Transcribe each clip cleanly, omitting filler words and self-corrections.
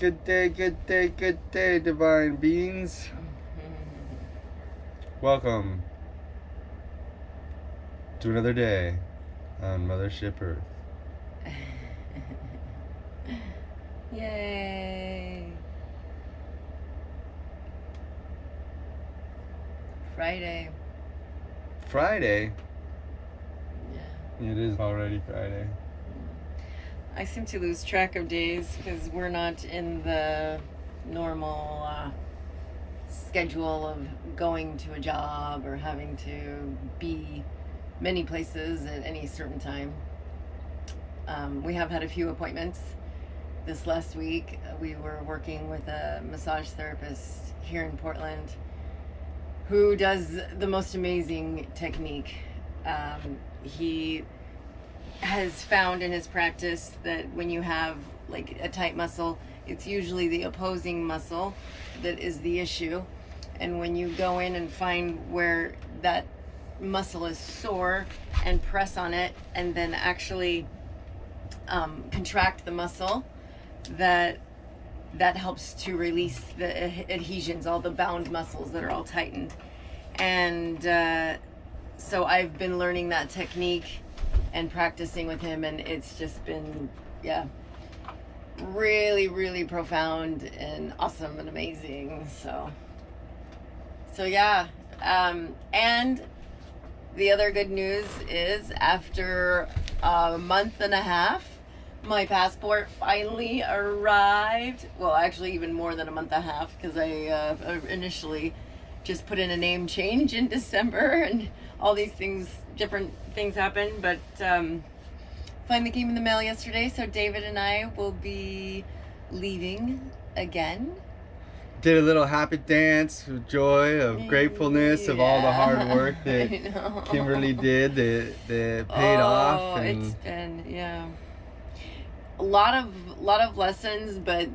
Good day, good day, good day, divine beings. Welcome to another day on Mothership Earth. Yay! Friday. Friday? Yeah. It is already Friday. I seem to lose track of days because we're not in the normal schedule of going to a job or having to be many places at any certain time. We have had a few appointments. This last week, we were working with a massage therapist here in Portland who does the most amazing technique. He has found in his practice that when you have like a tight muscle, it's usually the opposing muscle that is the issue. And when you go in and find where that muscle is sore and press on it and then actually contract the muscle, that helps to release the adhesions, all the bound muscles that are all tightened. And so I've been learning that technique and practicing with him, and it's just been really, really profound and awesome and amazing. So yeah. And the other good news is after a month and a half, my passport finally arrived. Well, actually even more than a month and a half, because I initially just put in a name change in December and all these things, different things happened, but finally came in the mail yesterday. So David and I will be leaving again. Did a little happy dance of joy, of gratefulness, of all the hard work that Kimberly did that paid off. And it's been a lot of lessons, but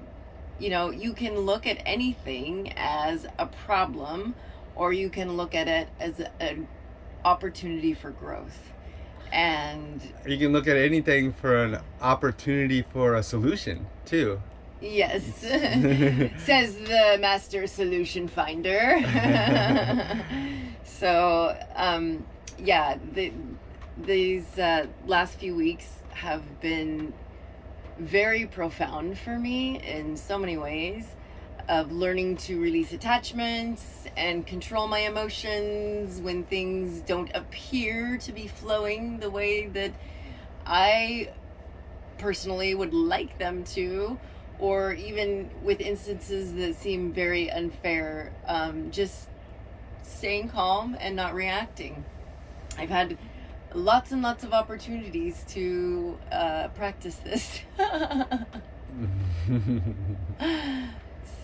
you can look at anything as a problem, or you can look at it as an opportunity for growth. And you can look at anything for an opportunity for a solution too. Yes, says the master solution finder. So these last few weeks have been very profound for me in so many ways, of learning to release attachments and control my emotions when things don't appear to be flowing the way that I personally would like them to, or even with instances that seem very unfair. Just staying calm and not reacting. I've had lots and lots of opportunities to practice this.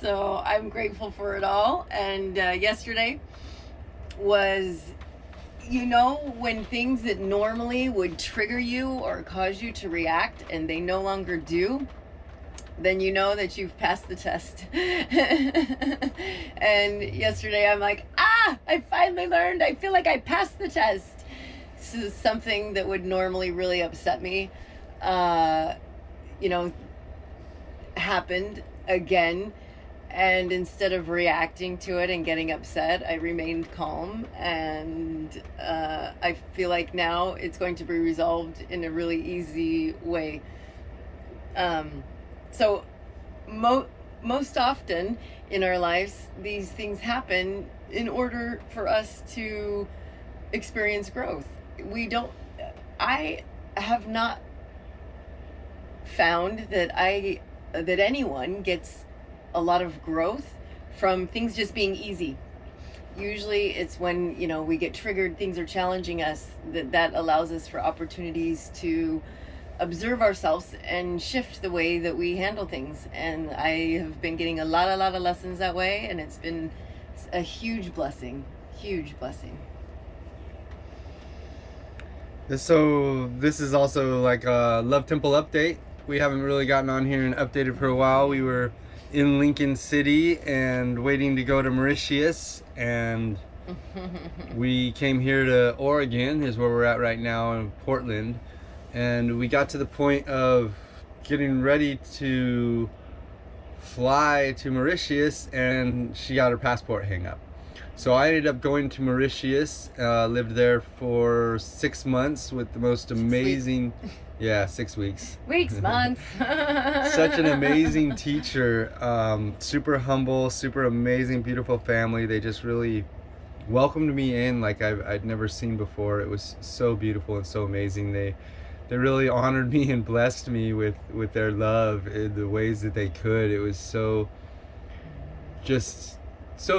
So I'm grateful for it all. And yesterday was, when things that normally would trigger you or cause you to react and they no longer do, then you know that you've passed the test. And yesterday I'm like, I finally learned. I feel like I passed the test. This is something that would normally really upset me, happened again. And instead of reacting to it and getting upset, I remained calm. And I feel like now it's going to be resolved in a really easy way. So most often in our lives, these things happen in order for us to experience growth. I have not found that anyone gets a lot of growth from things just being easy. Usually it's when, we get triggered, things are challenging us, that allows us for opportunities to observe ourselves and shift the way that we handle things. And I have been getting a lot of lessons that way, and it's been a huge blessing. So this is also like a Love Temple update. We haven't really gotten on here and updated for a while. We were in Lincoln City and waiting to go to Mauritius, and we came here to Oregon, is where we're at right now, in Portland. And we got to the point of getting ready to fly to Mauritius, and she got her passport hang up. So I ended up going to Mauritius, lived there for 6 months with the most amazing, 6 weeks. Months. Such an amazing teacher, super humble, super amazing, beautiful family. They just really welcomed me in like I'd never seen before. It was so beautiful and so amazing. They really honored me and blessed me with their love in the ways that they could. It was so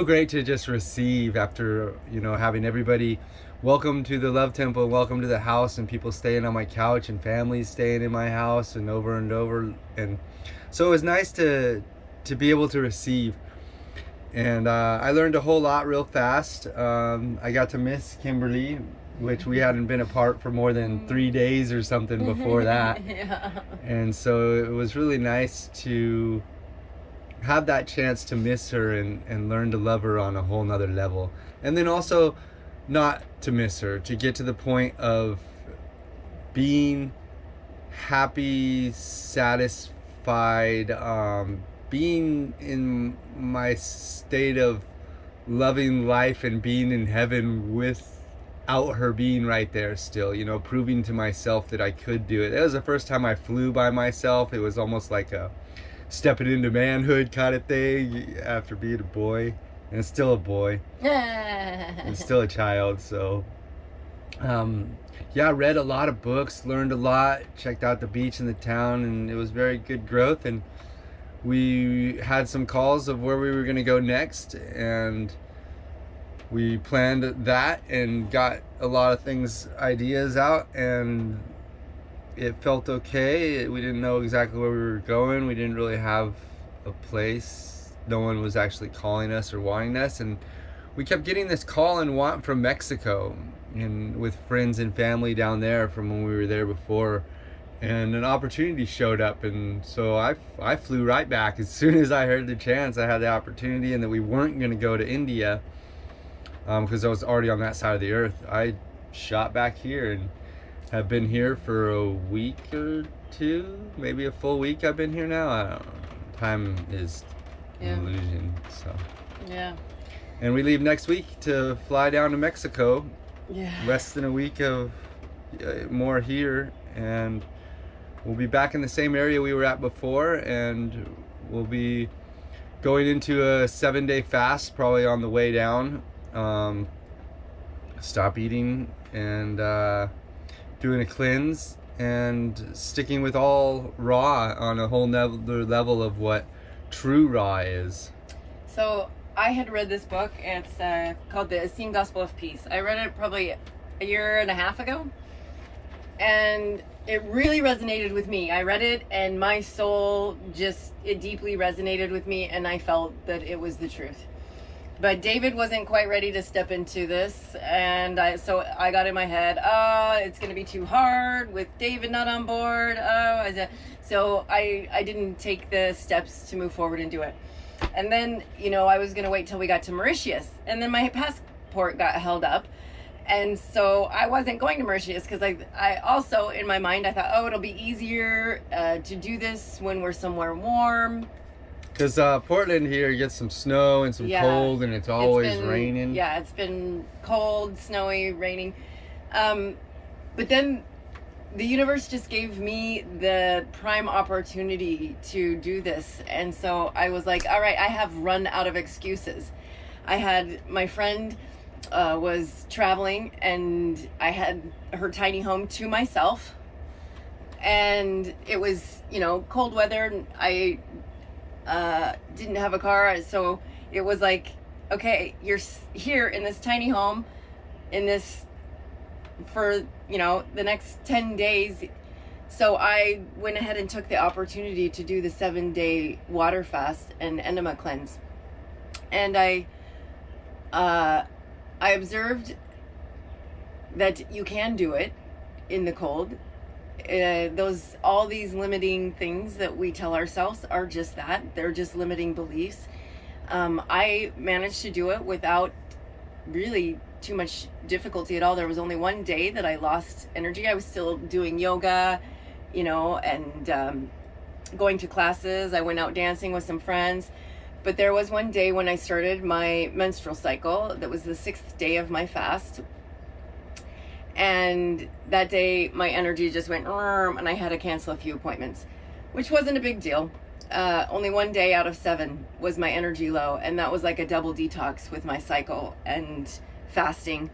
great to just receive after, having everybody welcome to the Love Temple, welcome to the house, and people staying on my couch and families staying in my house and over. And so it was nice to be able to receive. And I learned a whole lot real fast. I got to miss Kimberly, which we hadn't been apart for more than 3 days or something before that. Yeah. And so it was really nice to have that chance to miss her and learn to love her on a whole nother level. And then also not to miss her, to get to the point of being happy, satisfied, being in my state of loving life and being in heaven without her being right there still, proving to myself that I could do it. That was the first time I flew by myself. It was almost like a stepping into manhood kind of thing after being a boy, and it's still a boy. It's still a child. So I read a lot of books, learned a lot, checked out the beach and the town, and it was very good growth. And we had some calls of where we were going to go next, and we planned that and got a lot of ideas out, and it felt okay. We didn't know exactly where we were going. We didn't really have a place. No one was actually calling us or wanting us, and we kept getting this call and want from Mexico, and with friends and family down there from when we were there before. And an opportunity showed up, and so I flew right back as soon as I heard the chance. I had the opportunity, and that we weren't going to go to India because I was already on that side of the earth. I shot back here and have been here for a week or two, maybe a full week. I've been here now. I don't know. Time is an illusion. So yeah. And we leave next week to fly down to Mexico. Yeah. Less than a week of more here, and we'll be back in the same area we were at before, and we'll be going into a 7-day fast probably on the way down. Stop eating and doing a cleanse and sticking with all raw on a whole nother level of what true raw is. So I had read this book. It's called The Essene Gospel of Peace. I read it probably a year and a half ago, and it really resonated with me. I read it, and my soul it deeply resonated with me, and I felt that it was the truth. But David wasn't quite ready to step into this, and so I got in my head, it's going to be too hard with David not on board. So I didn't take the steps to move forward and do it. And then, I was going to wait till we got to Mauritius, and then my passport got held up. And so I wasn't going to Mauritius because I also, in my mind, I thought, it'll be easier to do this when we're somewhere warm. Because Portland here gets some snow and some cold, and it's always raining. Yeah, it's been cold, snowy, raining. But then the universe just gave me the prime opportunity to do this. And so I was like, all right, I have run out of excuses. I had my friend was traveling, and I had her tiny home to myself. And it was, cold weather. I didn't have a car, so it was like, okay, you're here in this tiny home for the next 10 days. So I went ahead and took the opportunity to do the 7-day water fast and enema cleanse, and I observed that you can do it in the cold. All these limiting things that we tell ourselves are just that. They're just limiting beliefs. I managed to do it without really too much difficulty at all. There was only one day that I lost energy. I was still doing yoga, and going to classes. I went out dancing with some friends. But there was one day when I started my menstrual cycle that was the 6th day of my fast. And that day, my energy just went, and I had to cancel a few appointments, which wasn't a big deal. Only one day out of 7 was my energy low, and that was like a double detox with my cycle and fasting.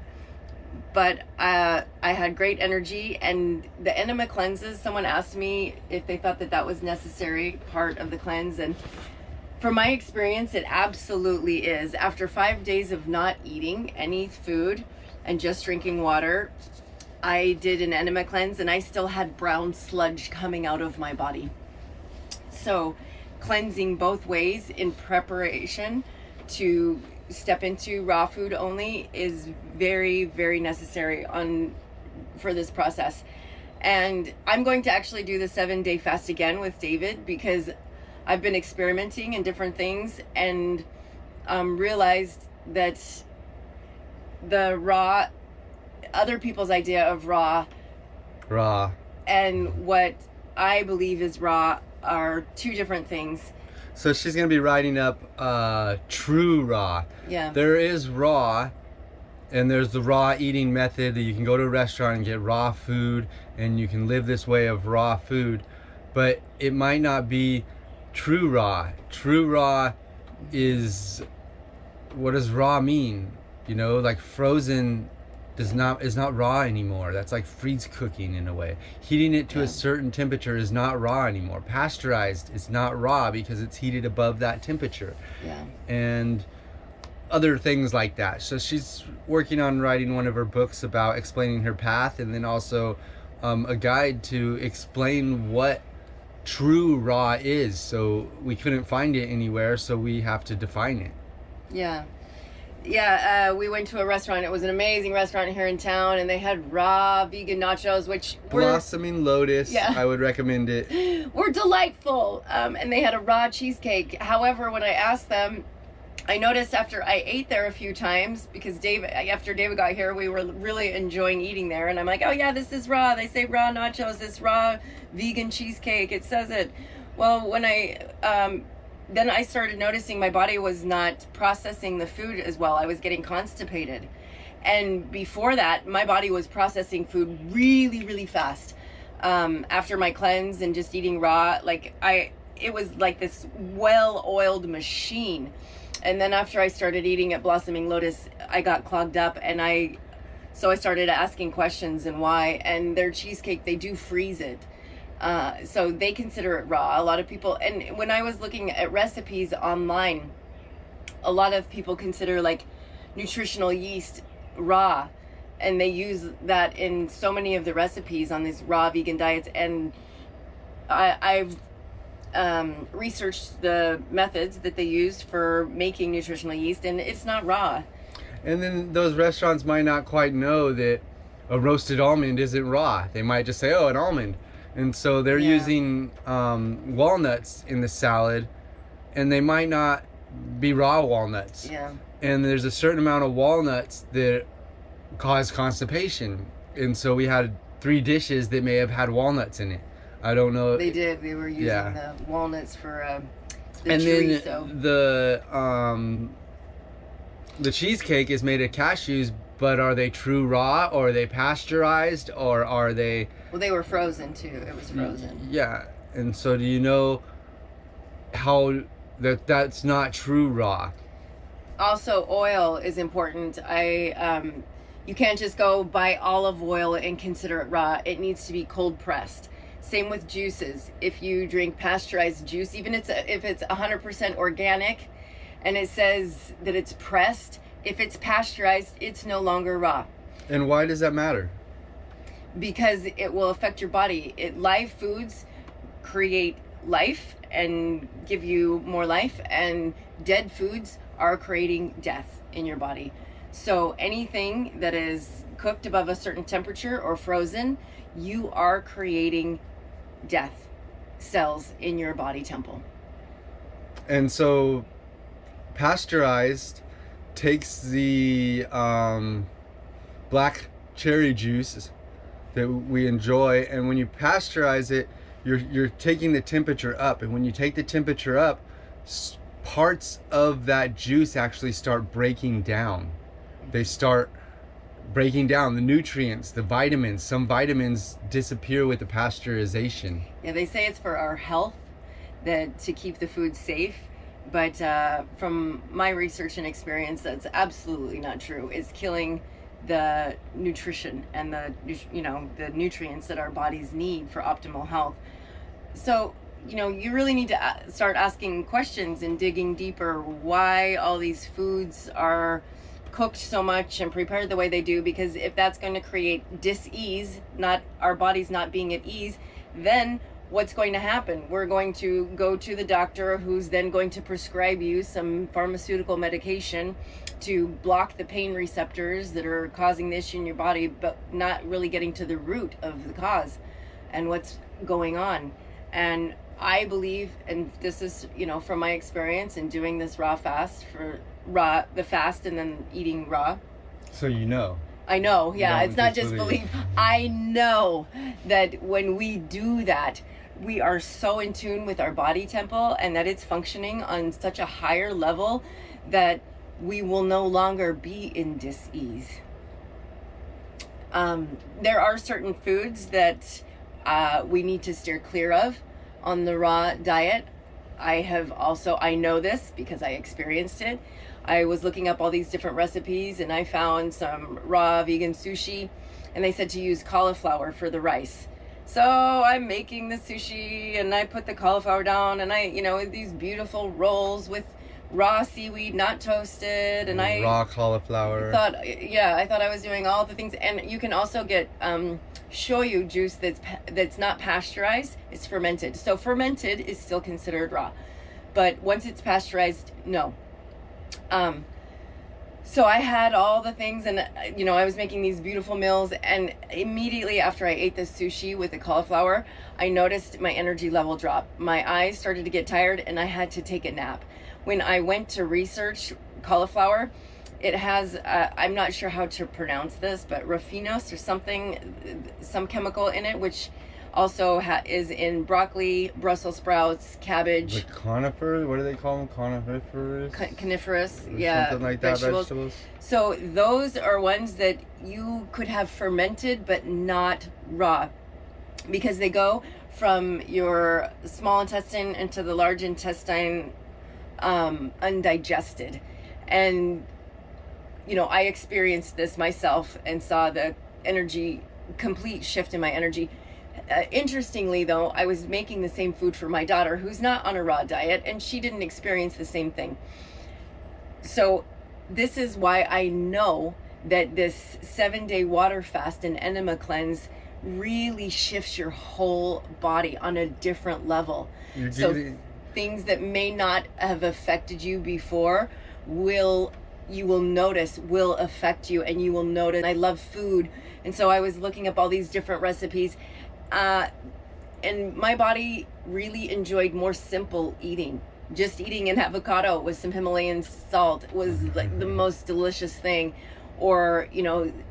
But I had great energy, and the enema cleanses, someone asked me if they thought that was necessary part of the cleanse, and from my experience, it absolutely is. After 5 days of not eating any food and just drinking water, I did an enema cleanse, and I still had brown sludge coming out of my body. So cleansing both ways in preparation to step into raw food only is very, very necessary for this process. And I'm going to actually do the 7-day fast again with David, because I've been experimenting in different things and realized that the raw, other people's idea of raw and what I believe is raw are 2 different things. So she's going to be writing up true raw. Yeah. There is raw, and there's the raw eating method that you can go to a restaurant and get raw food, and you can live this way of raw food, but it might not be true raw. True raw is, what does raw mean? You know, like frozen is not raw anymore. That's like freeze cooking in a way. Heating it to a certain temperature is not raw anymore. Pasteurized is not raw because it's heated above that temperature. Yeah. And other things like that. So she's working on writing one of her books about explaining her path, and then also a guide to explain what true raw is. So we couldn't find it anywhere, so we have to define it. We went to a restaurant. It was an amazing restaurant here in town, and they had raw vegan nachos, which Blossoming Lotus. Yeah. I would recommend it. Were delightful. And they had a raw cheesecake. However, when I asked them, I noticed after I ate there a few times, because after David got here, we were really enjoying eating there, and I'm like, oh yeah, this is raw. They say raw nachos, this raw vegan cheesecake, it says it. Well, when then I started noticing my body was not processing the food as well. I was getting constipated. And before that, my body was processing food really, really fast. After my cleanse and just eating raw, it was like this well-oiled machine. And then after I started eating at Blossoming Lotus, I got clogged up, and so I started asking questions and why. And their cheesecake, they do freeze it. So they consider it raw. A lot of people, and when I was looking at recipes online, a lot of people consider like nutritional yeast raw, and they use that in so many of the recipes on these raw vegan diets. And I've researched the methods that they used for making nutritional yeast, and it's not raw. And then those restaurants might not quite know that a roasted almond isn't raw. They might just say, oh, an almond. And so they're using walnuts in the salad, and they might not be raw walnuts. Yeah. And there's a certain amount of walnuts that cause constipation. And so we had 3 dishes that may have had walnuts in it. I don't know. They did. They were using the walnuts for the and chorizo. Then the cheesecake is made of cashews, but are they true raw, or are they pasteurized, or are they... Well, they were frozen too. It was frozen. Yeah. And so do you know how that's not true raw? Also, oil is important. You can't just go buy olive oil and consider it raw. It needs to be cold pressed. Same with juices. If you drink pasteurized juice, even if it's 100% organic and it says that it's pressed, if it's pasteurized, it's no longer raw. And why does that matter? Because it will affect your body. Live foods create life and give you more life, and dead foods are creating death in your body. So anything that is cooked above a certain temperature or frozen, you are creating death cells in your body temple. And so pasteurized takes the black cherry juice that we enjoy, and when you pasteurize it, you're taking the temperature up, and when you take the temperature up, parts of that juice actually start breaking down. They start breaking down the nutrients, the vitamins. Some vitamins disappear with the pasteurization. Yeah, they say it's for our health, that to keep the food safe. But from my research and experience, that's absolutely not true. It's killing the nutrition and the nutrients that our bodies need for optimal health. So, you really need to start asking questions and digging deeper why all these foods are cooked so much and prepared the way they do, because if that's going to create dis-ease, not our bodies not being at ease, then what's going to happen? We're going to go to the doctor, who's then going to prescribe you some pharmaceutical medication to block the pain receptors that are causing the issue in your body, but not really getting to the root of the cause and what's going on. And I believe, and this is, from my experience in doing this the fast and then eating raw. So I know, yeah, it's not just believe. I know that when we do that, we are so in tune with our body temple, and that it's functioning on such a higher level that we will no longer be in dis-ease. There are certain foods that we need to steer clear of on the raw diet. I know this because I experienced it. I was looking up all these different recipes, and I found some raw vegan sushi, and they said to use cauliflower for the rice. So I'm making the sushi, and I put the cauliflower down, and these beautiful rolls with raw seaweed, not toasted, and raw cauliflower. I thought I was doing all the things. And you can also get shoyu juice that's not pasteurized. It's fermented. So fermented is still considered raw, but once it's pasteurized, no. So I had all the things, and I was making these beautiful meals, and immediately after I ate the sushi with the cauliflower, I noticed my energy level drop. My eyes started to get tired, and I had to take a nap. When I went to research cauliflower, it has, I'm not sure how to pronounce this, but raffinose or something, some chemical in it, which also is in broccoli, Brussels sprouts, cabbage. The conifer, what do they call them? Coniferous? Coniferous, or yeah. Something like that, vegetables. So those are ones that you could have fermented, but not raw, because they go from your small intestine into the large intestine undigested. And I experienced this myself and saw the complete shift in my energy. Interestingly, though, I was making the same food for my daughter, who's not on a raw diet, and she didn't experience the same thing. So this is why I know that this 7-day water fast and enema cleanse really shifts your whole body on a different level. So things that may not have affected you before you will notice will affect you, and you will notice. I love food, and so I was looking up all these different recipes, and my body really enjoyed more simple eating. Just eating an avocado with some Himalayan salt was like the most delicious thing. Or,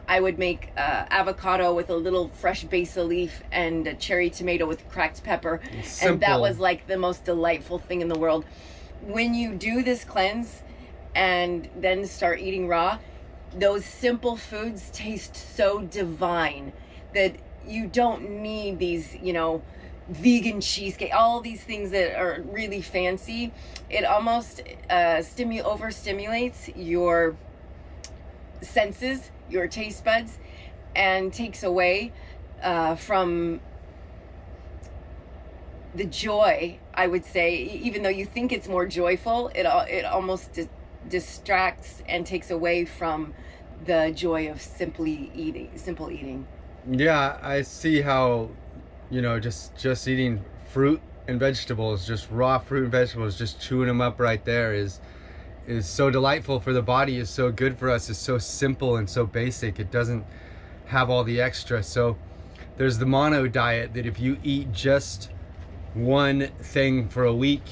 I would make avocado with a little fresh basil leaf and a cherry tomato with cracked pepper. Simple. And that was like the most delightful thing in the world. When you do this cleanse and then start eating raw, those simple foods taste so divine that you don't need these, vegan cheesecake, all these things that are really fancy. It almost overstimulates your senses, your taste buds, and takes away from the joy, I would say. Even though you think it's more joyful, it almost distracts and takes away from the joy of simple eating. Yeah, I see how, just eating fruit and vegetables, just raw fruit and vegetables, just chewing them up right there is so delightful for the body, is so good for us, is so simple and so basic. It doesn't have all the extra. So there's the mono diet, that if you eat just one thing for a week,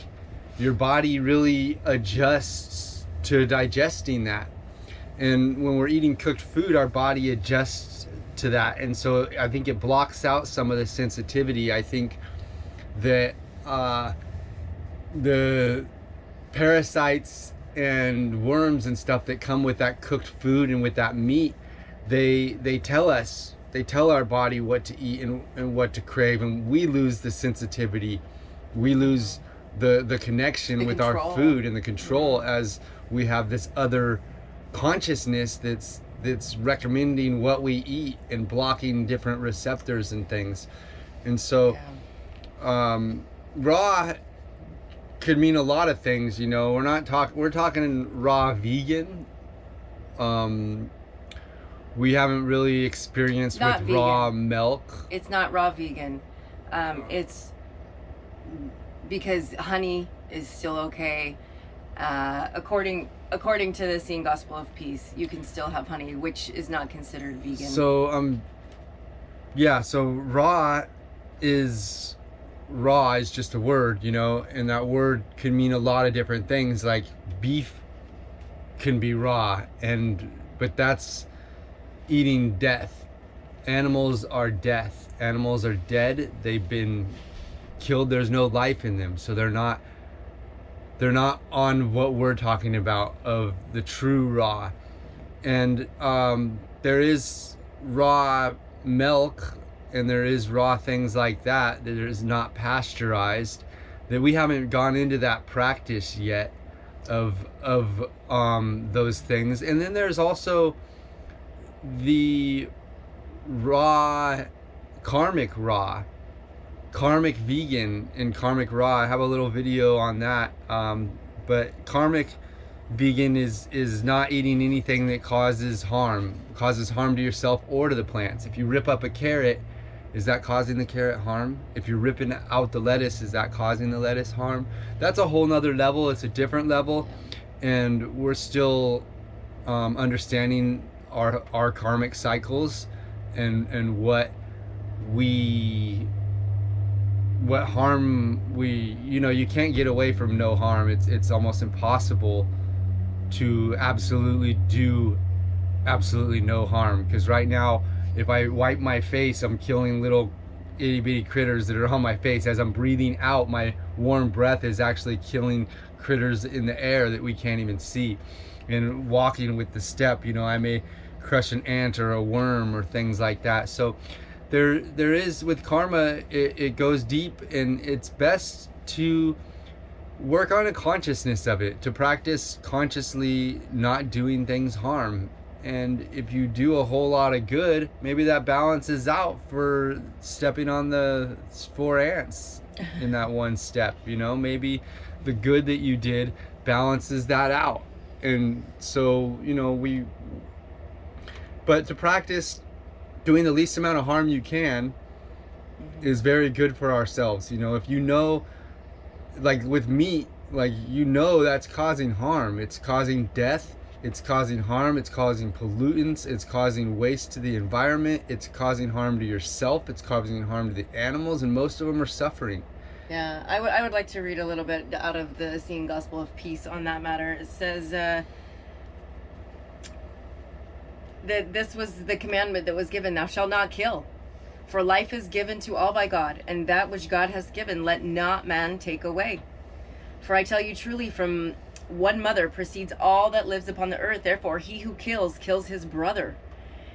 your body really adjusts to digesting that. And when we're eating cooked food, our body adjusts to that. And so I think it blocks out some of the sensitivity. I think that the parasites and worms and stuff that come with that cooked food and with that meat, they tell us, they tell our body what to eat and what to crave, and we lose the sensitivity, we lose the connection with our food and the control, as we have this other consciousness that's recommending what we eat and blocking different receptors and things. And so raw could mean a lot of things, you know. We're talking raw vegan. We haven't really experienced Not with vegan. raw milk. It's not raw vegan. It's because honey is still okay. According to the Seeing Gospel of Peace, you can still have honey, which is not considered vegan. So so raw is just a word, you know, and that word can mean a lot of different things. Like beef can be raw, but that's eating death. Animals are death. Animals are dead. They've been killed. There's no life in them, so they're not on what we're talking about of the true raw. And there is raw milk, and there is raw things like that is not pasteurized, that we haven't gone into that practice yet of those things. And then there's also the raw, karmic vegan and karmic raw. I have a little video on that, but karmic vegan is not eating anything that causes harm to yourself or to the plants. If you rip up a carrot, is that causing the carrot harm? If you're ripping out the lettuce, is that causing the lettuce harm? That's a whole nother level. It's a different level, and we're still understanding our karmic cycles and what harm you can't get away from no harm. It's almost impossible to do absolutely no harm, because right now, if I wipe my face, I'm killing little itty bitty critters that are on my face. As I'm breathing out, my warm breath is actually killing critters in the air that we can't even see. And walking with the step, I may crush an ant or a worm or things like that. So there is, with karma, it goes deep, and it's best to work on a consciousness of it, to practice consciously not doing things harm. And if you do a whole lot of good, maybe that balances out for stepping on the 4 ants in that one step. Maybe the good that you did balances that out. And so, but to practice doing the least amount of harm you can is very good for ourselves. If like with meat, that's causing harm. It's causing death. It's causing harm. It's causing pollutants. It's causing waste to the environment. It's causing harm to yourself. It's causing harm to the animals, and most of them are suffering. Yeah, I would like to read a little bit out of the Seeing Gospel of Peace on that matter. It says that this was the commandment that was given: thou shalt not kill. For life is given to all by God, and that which God has given let not man take away. For I tell you truly, from one mother proceeds all that lives upon the earth. Therefore he who kills his brother.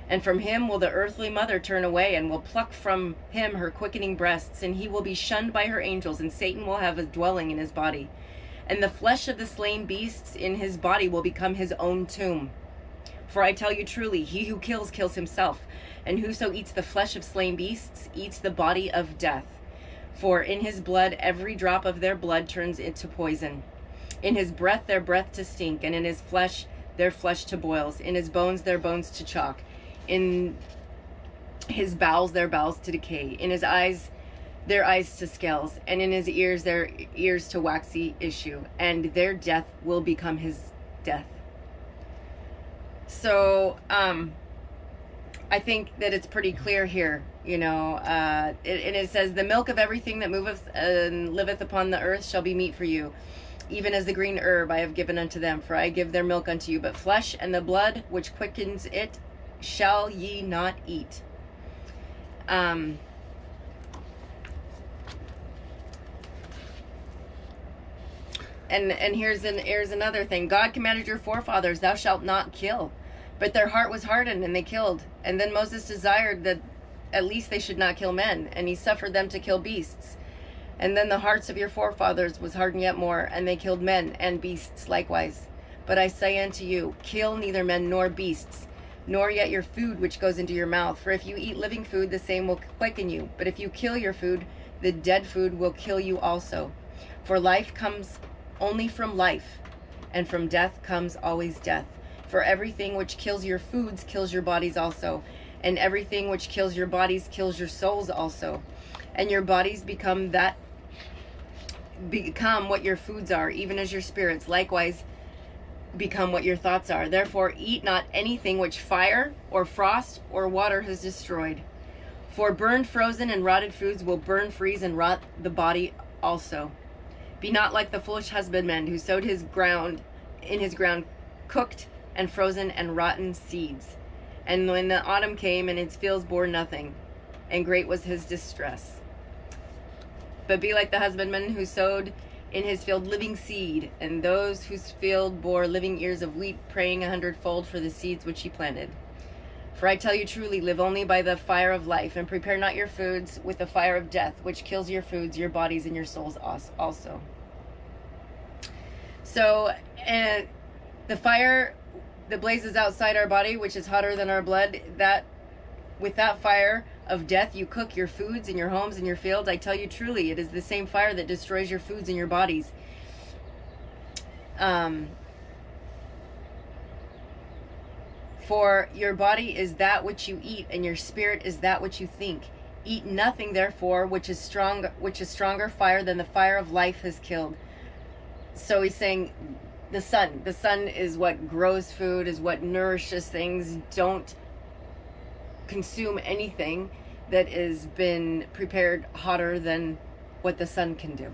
And from him will the earthly mother turn away, and will pluck from him her quickening breasts, and he will be shunned by her angels, and Satan will have a dwelling in his body. And the flesh of the slain beasts in his body will become his own tomb. For I tell you truly, he who kills himself, and whoso eats the flesh of slain beasts eats the body of death. For in his blood every drop of their blood turns into poison. In his breath their breath to stink, and in his flesh their flesh to boils. In his bones their bones to chalk. In his bowels their bowels to decay. In his eyes their eyes to scales. And in his ears their ears to waxy issue. And their death will become his death. So, I think that it's pretty clear here, and it says, the milk of everything that moveth and liveth upon the earth shall be meat for you. Even as the green herb I have given unto them, for I give their milk unto you. But flesh and the blood which quickens it shall ye not eat. And here's another thing. God commanded your forefathers, thou shalt not kill. But their heart was hardened, and they killed. And then Moses desired that at least they should not kill men, and he suffered them to kill beasts. And then the hearts of your forefathers was hardened yet more, and they killed men and beasts likewise. But I say unto you, kill neither men nor beasts, nor yet your food which goes into your mouth. For if you eat living food, the same will quicken you. But if you kill your food, the dead food will kill you also. For life comes only from life, and from death comes always death. For everything which kills your foods kills your bodies also, and everything which kills your bodies kills your souls also. And your bodies become what your foods are, even as your spirits likewise become what your thoughts are. Therefore eat not anything which fire or frost or water has destroyed. For burned, frozen, and rotted foods will burn, freeze, and rot the body also. Be not like the foolish husbandman who sowed in his ground cooked and frozen and rotten seeds. And when the autumn came, and its fields bore nothing, and great was his distress. But be like the husbandman who sowed in his field living seed, and those whose field bore living ears of wheat, praying 100-fold for the seeds which he planted. For I tell you truly, live only by the fire of life, and prepare not your foods with the fire of death, which kills your foods, your bodies, and your souls also. So, the fire that blazes outside our body, which is hotter than our blood, that with that fire of death you cook your foods in your homes and your fields. I tell you truly, it is the same fire that destroys your foods and your bodies. For your body is that which you eat, and your spirit is that which you think. Eat nothing, therefore, which is stronger fire than the fire of life has killed. So he's saying the sun is what grows food, is what nourishes things. Don't consume anything that has been prepared hotter than what the sun can do.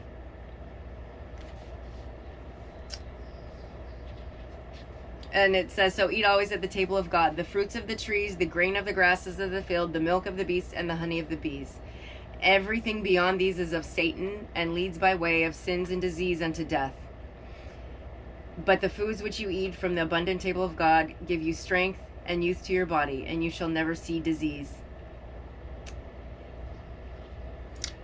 And it says, so eat always at the table of God, the fruits of the trees, the grain of the grasses of the field, the milk of the beasts, and the honey of the bees. Everything beyond these is of Satan, and leads by way of sins and disease unto death. But the foods which you eat from the abundant table of God give you strength and youth to your body, and you shall never see disease.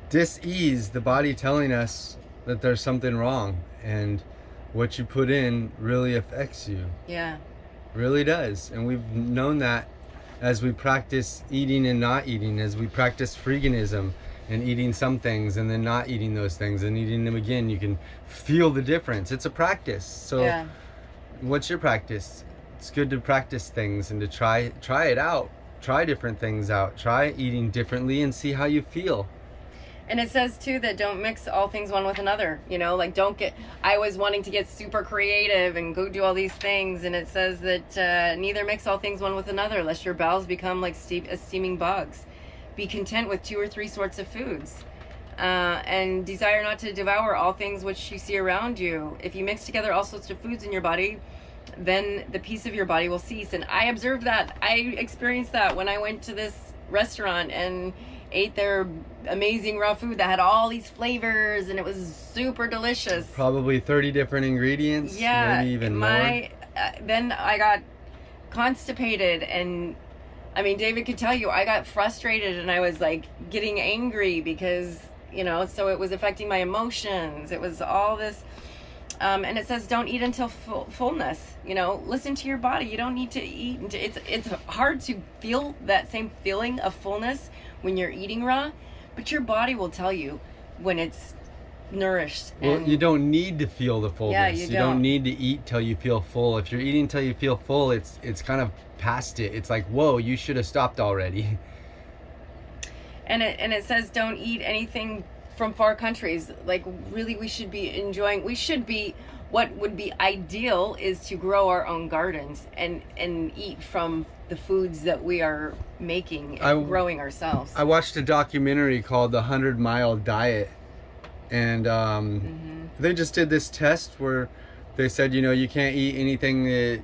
Dis-ease, the body telling us that there's something wrong, and what you put in really affects you. Yeah. Really does. And we've known that as we practice eating and not eating, as we practice veganism and eating some things and then not eating those things and eating them again, you can feel the difference. It's a practice. So yeah. What's your practice? It's good to practice things and to try it out. Try different things out. Try eating differently and see how you feel. And it says too that don't mix all things one with another. You know, like I was wanting to get super creative and go do all these things, and it says that neither mix all things one with another, lest your bowels become like steaming bogs. Be content with 2 or 3 sorts of foods, and desire not to devour all things which you see around you. If you mix together all sorts of foods in your body, then the peace of your body will cease. And I observed that. I experienced that when I went to this restaurant and ate their amazing raw food that had all these flavors, and it was super delicious. Probably 30 different ingredients. Yeah, maybe even more. Then I got constipated, and I mean, David could tell you, I got frustrated and I was like getting angry because, you know, so it was affecting my emotions. It was all this. And it says, don't eat until fullness. You know, listen to your body. You don't need to eat. It's hard to feel that same feeling of fullness when you're eating raw, but your body will tell you when it's nourished. Well, you don't need to feel the fullness. Yeah, you don't need to eat till you feel full. If you're eating till you feel full, it's kind of past it. It's like, whoa, you should have stopped already. And it says, don't eat anything from far countries. Like, really, we should be what would be ideal is to grow our own gardens and eat from the foods that we are making and growing ourselves. I watched a documentary called The 100-Mile Diet, and they just did this test where they said, you know, you can't eat anything that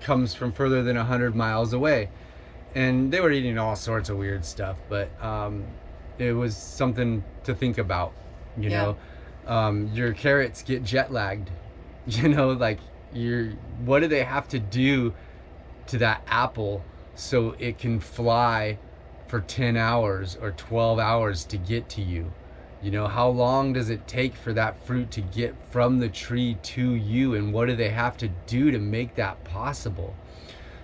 comes from further than 100 miles away. And they were eating all sorts of weird stuff, but it was something to think about, you know. Your carrots get jet lagged. Like what do they have to do to that apple so it can fly for 10 hours or 12 hours to get to you? How long does it take for that fruit to get from the tree to you, and what do they have to do to make that possible?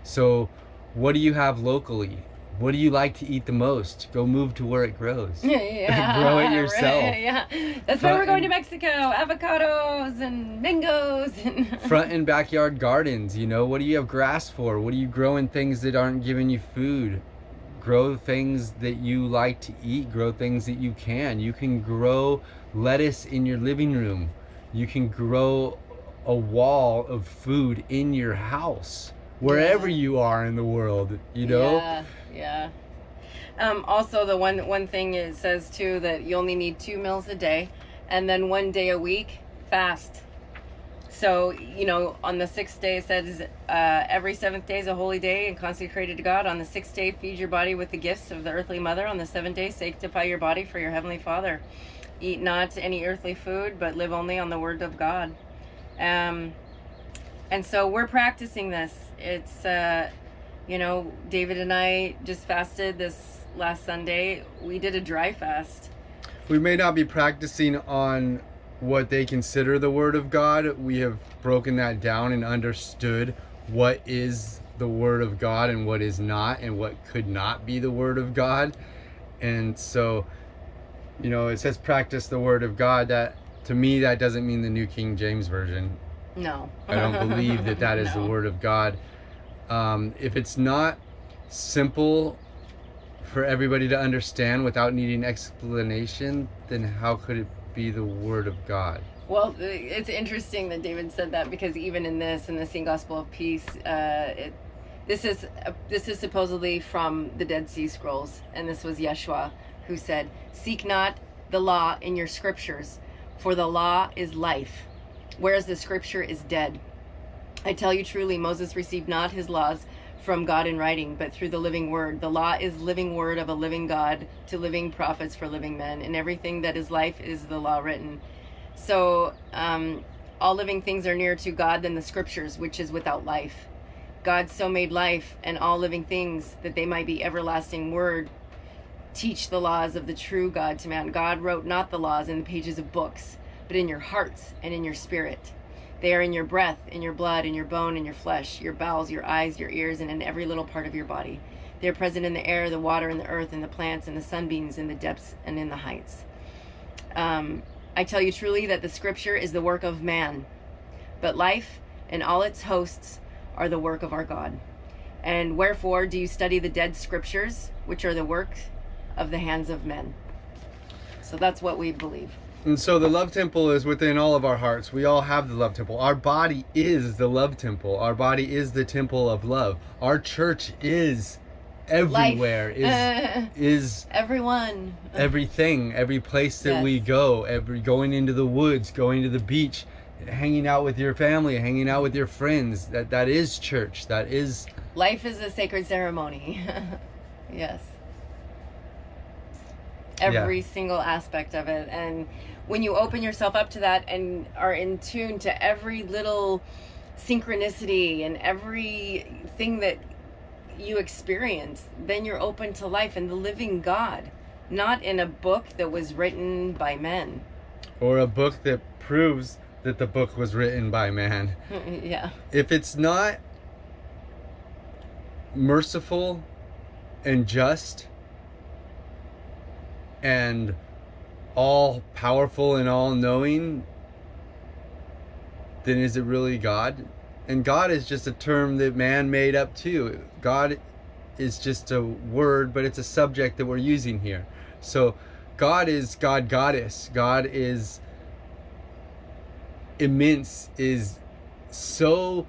So what do you have locally? What do you like to eat the most? Go move to where it grows. Yeah, grow it yourself. Right, yeah, that's why we're going to Mexico. Avocados and mangoes. Front and backyard gardens. What do you have grass for? What are you growing things that aren't giving you food? Grow things that you like to eat. Grow things that you can. You can grow lettuce in your living room. You can grow a wall of food in your house, wherever you are in the world, Yeah. Also, the one thing it says too, that you only need 2 meals a day, and then 1 day a week fast. So, on the 6th day it says, every 7th day is a holy day and consecrated to God. On the 6th day, feed your body with the gifts of the earthly mother. On the 7th day, sanctify your body for your heavenly Father. Eat not any earthly food, but live only on the word of God. And so we're practicing this. It's, David and I just fasted this last Sunday. We did a dry fast. We may not be practicing on what they consider the word of God. We have broken that down and understood what is the word of God and what is not, and what could not be the word of God. And so, it says practice the word of God. That, to me, that doesn't mean the New King James Version. No. I don't believe that is the word of God. If it's not simple for everybody to understand without needing explanation, then how could it be the word of God? Well, it's interesting that David said that, because even in the Sing Gospel of Peace, this is supposedly from the Dead Sea Scrolls, and this was Yeshua who said, "Seek not the law in your scriptures, for the law is life, whereas the scripture is dead. I tell you truly, Moses received not his laws from God in writing, but through the living word. The law is living word of a living God to living prophets for living men, and everything that is life is the law written." So all living things are nearer to God than the scriptures, which is without life. God so made life and all living things that they might be everlasting word, teach the laws of the true God to man. God wrote not the laws in the pages of books, but in your hearts and in your spirit. They are in your breath, in your blood, in your bone, in your flesh, your bowels, your eyes, your ears, and in every little part of your body. They are present in the air, the water, and the earth, and the plants, and the sunbeams, in the depths, and in the heights. I tell you truly that the scripture is the work of man, but life and all its hosts are the work of our God. And wherefore do you study the dead scriptures, which are the work of the hands of men? So that's what we believe. And so the love temple is within all of our hearts. We all have the love temple. Our body is the love temple. Our body is the temple of love. Our church is everywhere. Is everyone. Everything. Every place that we go. Going into the woods, going to the beach, hanging out with your family, hanging out with your friends. That is church. That is. Life is a sacred ceremony. Yes. Every single aspect of it. And when you open yourself up to that and are in tune to every little synchronicity and everything that you experience, then you're open to life and the living God, not in a book that was written by men. Or a book that proves that the book was written by man. Yeah. If it's not merciful and just and all powerful and all knowing, then is it really God? And God is just a term that man made up too. God is just a word, but it's a subject that we're using here. So God is God, goddess. God is immense, is so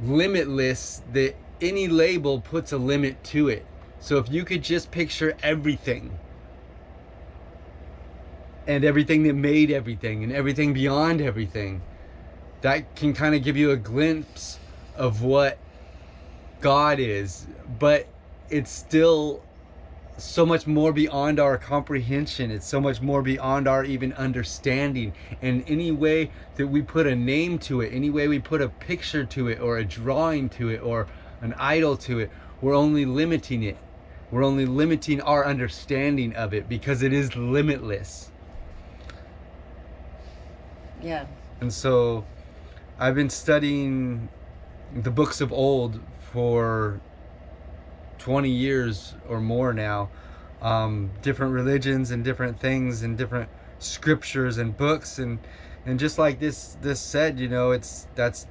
limitless that any label puts a limit to it. So if you could just picture everything, and everything that made everything, and everything beyond everything, that can kind of give you a glimpse of what God is. But it's still so much more beyond our comprehension. It's so much more beyond our even understanding. And any way that we put a name to it, any way we put a picture to it, or a drawing to it, or an idol to it, we're only limiting it. We're only limiting our understanding of it, because it is limitless. Yeah. And so I've been studying the books of old for 20 years or more now, different religions and different things and different scriptures and books, and just like this said, you know, that's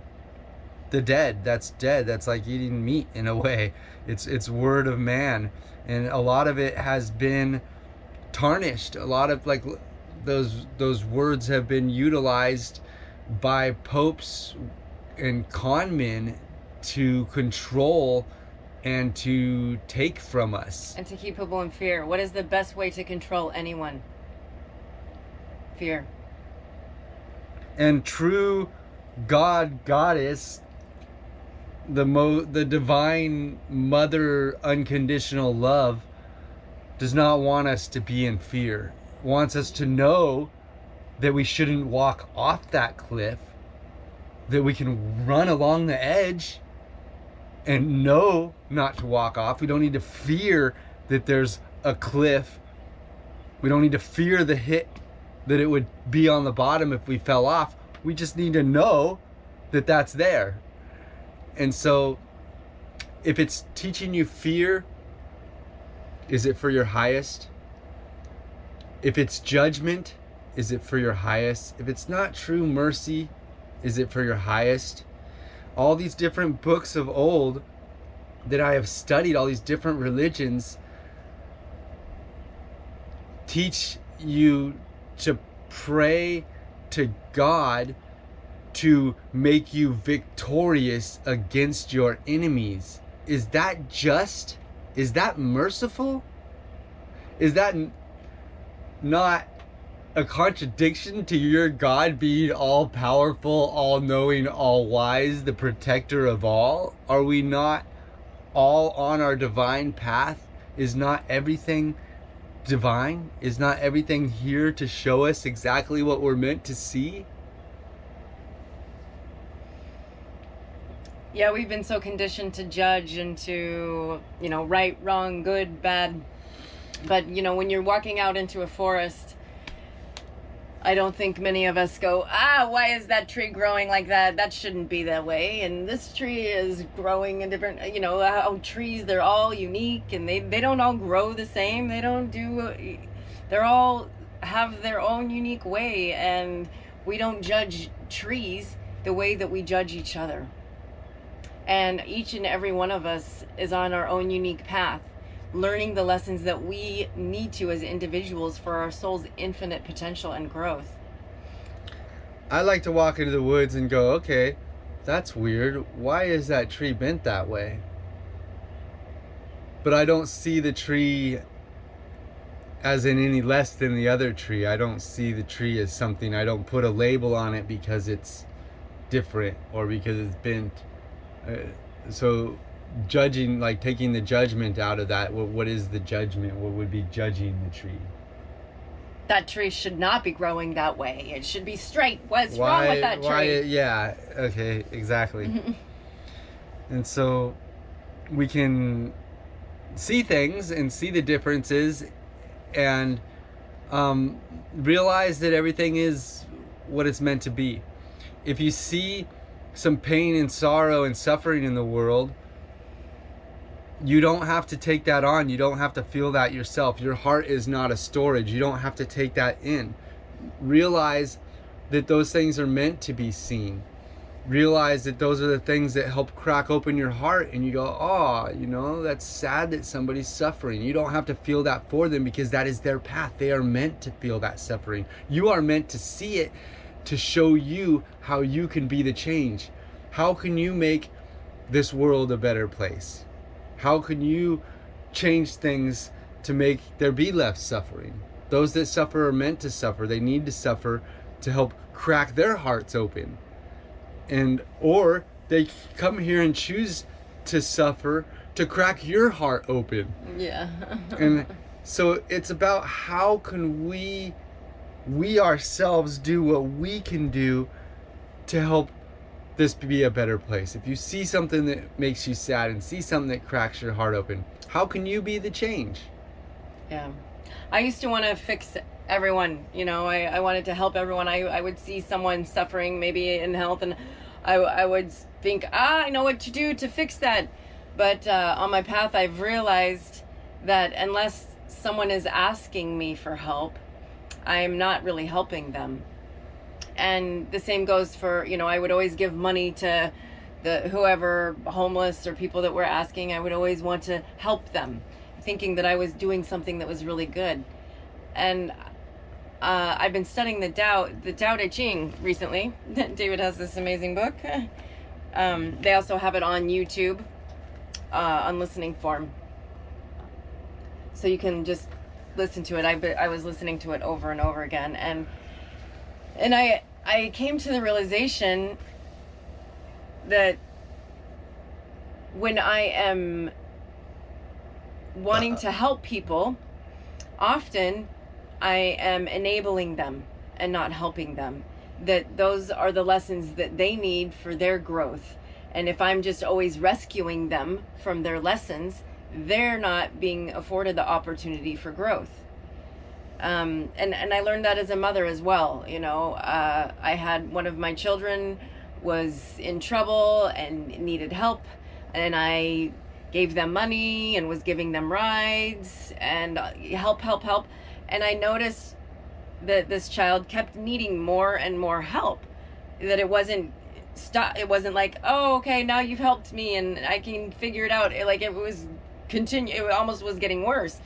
the dead. That's dead. That's like eating meat in a way. It's word of man, and a lot of it has been tarnished. A lot of like those words have been utilized by popes and con men to control and to take from us. And to keep people in fear. What is the best way to control anyone? Fear. And true goddess, the divine mother, unconditional love, does not want us to be in fear. Wants us to know that we shouldn't walk off that cliff, that we can run along the edge and know not to walk off. We don't need to fear that there's a cliff. We don't need to fear the hit that it would be on the bottom if we fell off. We just need to know that that's there. And so if it's teaching you fear, is it for your highest? If it's judgment, is it for your highest? If it's not true mercy, is it for your highest? All these different books of old that I have studied, all these different religions, teach you to pray to God to make you victorious against your enemies. Is that just? Is that merciful? Is that not a contradiction to your God being all powerful, all knowing, all wise, the protector of all? Are we not all on our divine path? Is not everything divine? Is not everything here to show us exactly what we're meant to see? Yeah, we've been so conditioned to judge and to, you know, right, wrong, good, bad. But, you know, when you're walking out into a forest, I don't think many of us go, why is that tree growing like that? That shouldn't be that way. And this tree is growing in different, you know, how trees, they're all unique, and they don't all grow the same. They don't do, they're all have their own unique way. And we don't judge trees the way that we judge each other. And each and every one of us is on our own unique path, learning the lessons that we need to as individuals for our soul's infinite potential and growth. I like to walk into the woods and go, okay, that's weird. Why is that tree bent that way? But I don't see the tree as in any less than the other tree. I don't see the tree as something. I don't put a label on it because it's different or because it's bent. So judging, like taking the judgment out of that, what is the judgment? What would be judging the tree? That tree should not be growing that way. It should be straight. What's wrong with that tree? Yeah, okay, exactly. And so we can see things and see the differences and realize that everything is what it's meant to be. If you see some pain and sorrow and suffering in the world, you don't have to take that on. You don't have to feel that yourself. Your heart is not a storage. You don't have to take that in. Realize that those things are meant to be seen. Realize that those are the things that help crack open your heart, and you go, oh, you know, that's sad that somebody's suffering. You don't have to feel that for them because that is their path. They are meant to feel that suffering. You are meant to see it to show you how you can be the change. How can you make this world a better place? How can you change things to make there be less suffering? Those that suffer are meant to suffer. They need to suffer to help crack their hearts open. And or they come here and choose to suffer to crack your heart open. Yeah. And so it's about how can we ourselves do what we can do to help this be a better place. If you see something that makes you sad and see something that cracks your heart open, how can you be the change? Yeah. I used to want to fix everyone, you know, I wanted to help everyone. I would see someone suffering maybe in health, and I would think, I know what to do to fix that. But on my path, I've realized that unless someone is asking me for help, I'm not really helping them. And the same goes for, you know, I would always give money to whoever, homeless or people that were asking. I would always want to help them, thinking that I was doing something that was really good. And I've been studying the Tao Te Ching recently. David has this amazing book. They also have it on YouTube, on listening form, so you can just listen to it. I was listening to it over and over again, and I came to the realization that when I am wanting to help people, often I am enabling them and not helping them. That those are the lessons that they need for their growth. And if I'm just always rescuing them from their lessons, they're not being afforded the opportunity for growth. And I learned that as a mother as well. You know, I had one of my children was in trouble and needed help, and I gave them money and was giving them rides and help. And I noticed that this child kept needing more and more help, that it wasn't like, oh, okay, now you've helped me and I can figure it out. It almost was getting worse.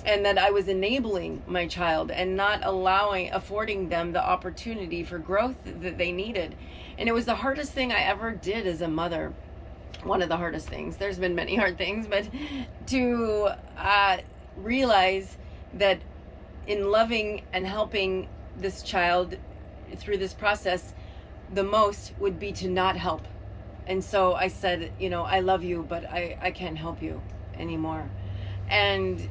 And that I was enabling my child and not affording them the opportunity for growth that they needed. And it was the hardest thing I ever did as a mother. One of the hardest things. There's been many hard things, but to realize that in loving and helping this child through this process, the most would be to not help. And so I said, you know, I love you, but I can't help you anymore. And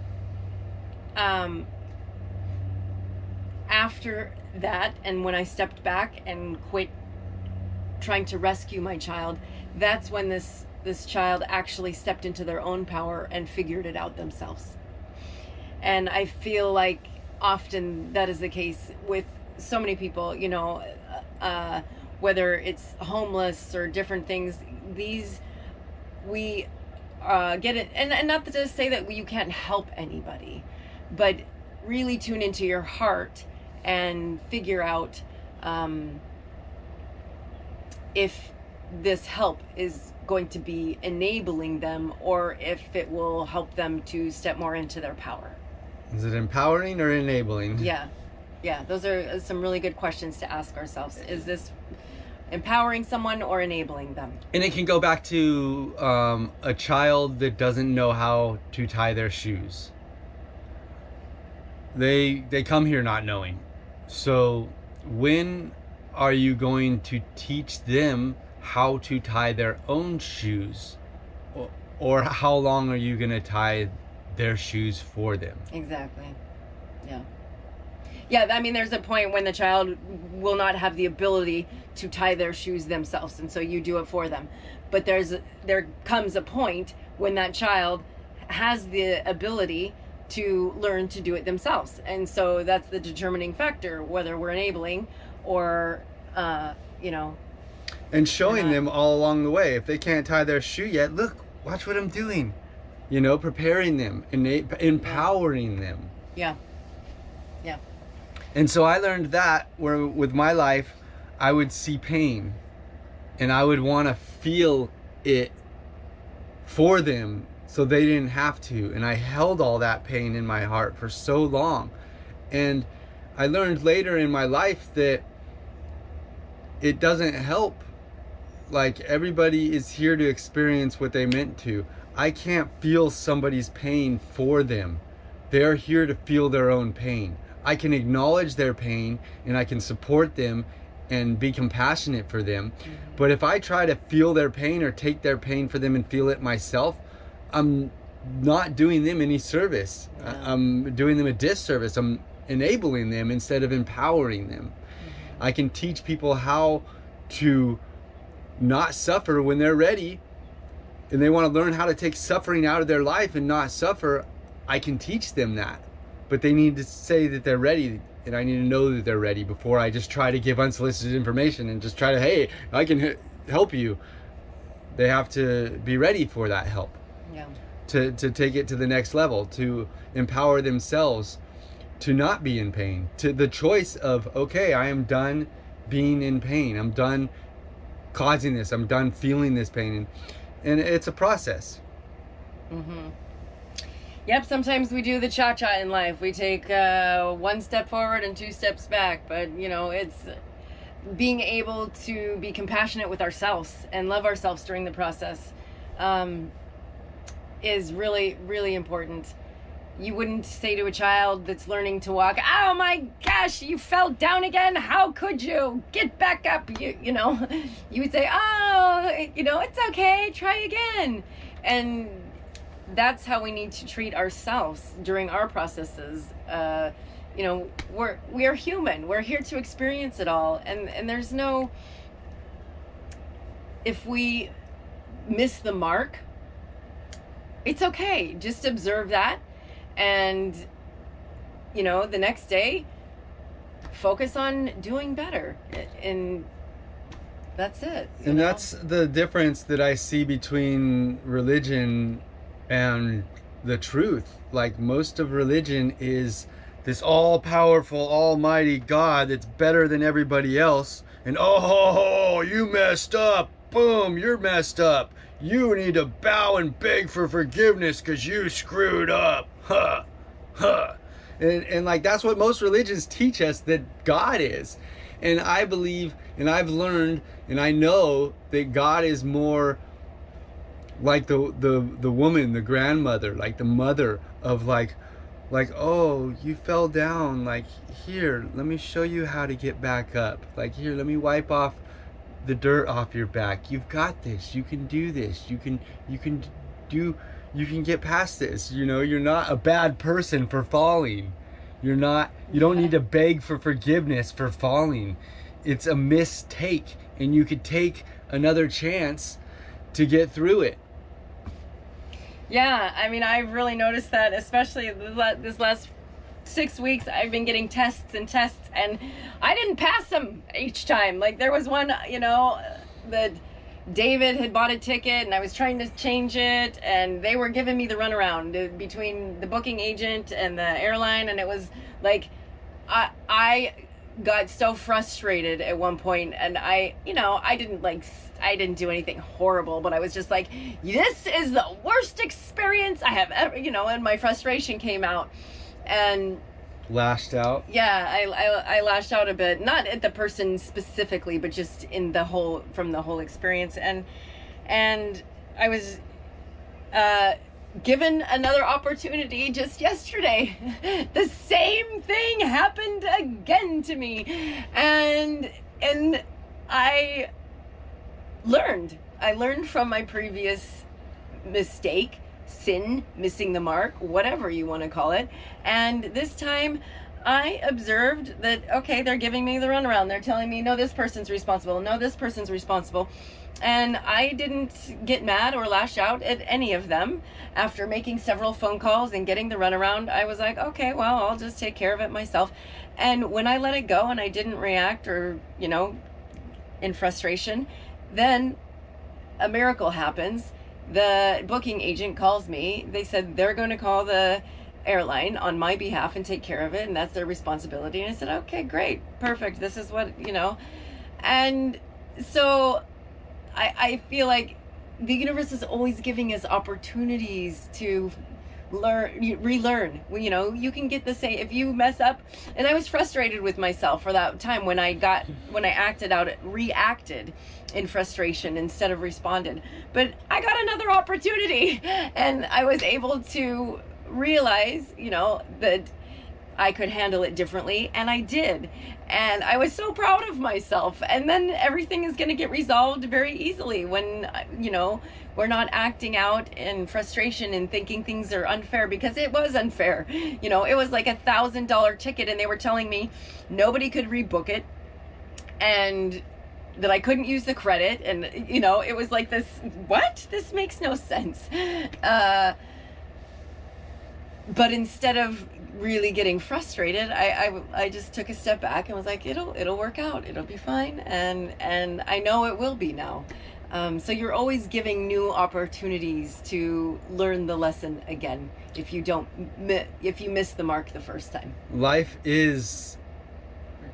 after that, and when I stepped back and quit trying to rescue my child, that's when this child actually stepped into their own power and figured it out themselves. And I feel like often that is the case with so many people, you know, whether it's homeless or different things. We get it, and not to say that you can't help anybody, but really tune into your heart and figure out if this help is going to be enabling them or if it will help them to step more into their power. Is it empowering or enabling? Yeah, those are some really good questions to ask ourselves. Is this empowering someone or enabling them? And it can go back to a child that doesn't know how to tie their shoes. They come here not knowing. So when are you going to teach them how to tie their own shoes? Or how long are you going to tie their shoes for them? Exactly. Yeah, I mean, there's a point when the child will not have the ability to tie their shoes themselves, and so you do it for them. But there comes a point when that child has the ability to learn to do it themselves. And so that's the determining factor, whether we're enabling or, you know. And showing them all along the way. If they can't tie their shoe yet, look, watch what I'm doing. You know, preparing them, empowering them. Yeah. And so I learned that where with my life, I would see pain and I would want to feel it for them so they didn't have to. And I held all that pain in my heart for so long. And I learned later in my life that it doesn't help. Like, everybody is here to experience what they meant to. I can't feel somebody's pain for them. They're here to feel their own pain. I can acknowledge their pain and I can support them and be compassionate for them. But if I try to feel their pain or take their pain for them and feel it myself, I'm not doing them any service. Yeah. I'm doing them a disservice. I'm enabling them instead of empowering them. I can teach people how to not suffer when they're ready and they want to learn how to take suffering out of their life and not suffer. I can teach them that, but they need to say that they're ready, and I need to know that they're ready before I just try to give unsolicited information and just try to, hey, I can help you. They have to be ready for that help. Yeah. To take it to the next level, to empower themselves, to not be in pain, to the choice of, okay, I am done being in pain. I'm done causing this. I'm done feeling this pain. And it's a process. Mm-hmm. Yep, sometimes we do the cha-cha in life. We take one step forward and 2 steps back. But, you know, it's being able to be compassionate with ourselves and love ourselves during the process is really, really important. You wouldn't say to a child that's learning to walk, oh my gosh, you fell down again. How could you? Get back up. You know, you would say, oh, you know, it's okay. Try again. And that's how we need to treat ourselves during our processes. You know, we are human. We're here to experience it all. And there's no, if we miss the mark, it's okay. Just observe that. And, you know, the next day, focus on doing better. And that's it. And that's the difference that I see between religion and the truth. Like, most of religion is this all-powerful, almighty God that's better than everybody else. And, oh, you messed up. Boom, you're messed up. You need to bow and beg for forgiveness because you screwed up. Huh. Huh. And like, that's what most religions teach us that God is. And I believe, and I've learned, and I know that God is more like the woman, the grandmother, like the mother of like, oh, you fell down. Like, here, let me show you how to get back up. Like, here, let me wipe off the dirt off your back. You've got this. You can do this. You can get past this. You know, you're not a bad person for falling. You don't need to beg for forgiveness for falling. It's a mistake, and you could take another chance to get through it. Yeah, I mean, I've really noticed that, especially this last 6 weeks. I've been getting tests, and I didn't pass them each time. Like, there was one, you know, that David had bought a ticket, and I was trying to change it, and they were giving me the runaround between the booking agent and the airline, and it was like, I got so frustrated at one point, and I didn't do anything horrible, but I was just like, this is the worst experience I have ever, you know, and my frustration came out. And lashed out. Yeah, I lashed out a bit, not at the person specifically, but just in the whole, from the whole experience. And I was given another opportunity just yesterday. The same thing happened again to me, and I learned from my previous mistake, sin, missing the mark, whatever you want to call it. And this time I observed that, okay, they're giving me the runaround. They're telling me, no, this person's responsible. No, this person's responsible. And I didn't get mad or lash out at any of them. After making several phone calls and getting the runaround, I was like, okay, well, I'll just take care of it myself. And when I let it go and I didn't react or, you know, in frustration, then a miracle happens. The booking agent calls me. They said they're going to call the airline on my behalf and take care of it, and that's their responsibility. And I said, okay, great, perfect. This is what, you know. And so I feel like the universe is always giving us opportunities to relearn. You know, you can get the same if you mess up. And I was frustrated with myself for that time when I reacted in frustration instead of responded. But I got another opportunity, and I was able to realize, you know, that I could handle it differently, and I did. And I was so proud of myself. And then everything is going to get resolved very easily when, we're not acting out in frustration and thinking things are unfair, because it was unfair. It was like $1,000 ticket and they were telling me nobody could rebook it and that I couldn't use the credit. And, it was like this, what? This makes no sense. But instead of really getting frustrated, I just took a step back and was like, it'll work out. It'll be fine. And I know it will be now. So you're always giving new opportunities to learn the lesson again if you miss the mark the first time. Life is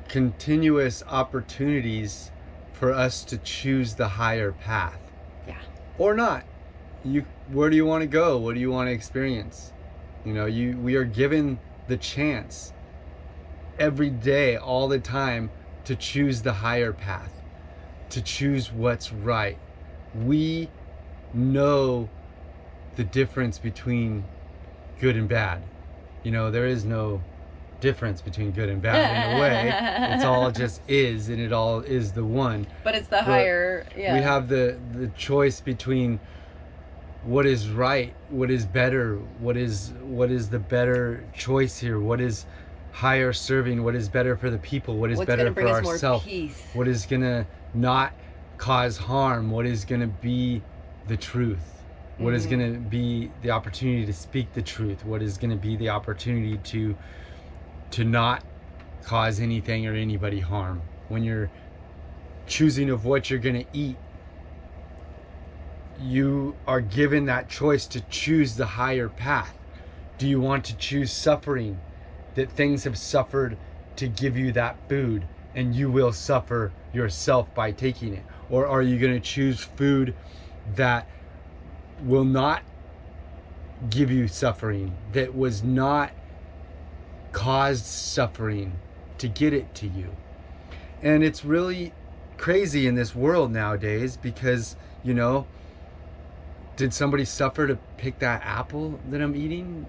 continuous opportunities for us to choose the higher path. Yeah. Or not. Where do you want to go? What do you want to experience? We are given the chance every day, all the time, to choose the higher path, to choose what's right. We know the difference between good and bad. There is no difference between good and bad in a way. It's all just is, and it all is the one. But it's the higher, yeah. We have the choice between what is right, what is better, what is the better choice here, what is higher serving, what is better for the people, what is better for ourselves, what is gonna not cause harm, what is gonna be the truth, what is gonna be the opportunity to speak the truth, what is gonna be the opportunity to not cause anything or anybody harm. When you're choosing of what you're gonna eat, you are given that choice to choose the higher path. Do you want to choose suffering, that things have suffered to give you that food and you will suffer yourself by taking it? Or are you going to choose food that will not give you suffering, that was not caused suffering to get it to you? And it's really crazy in this world nowadays because, did somebody suffer to pick that apple that I'm eating?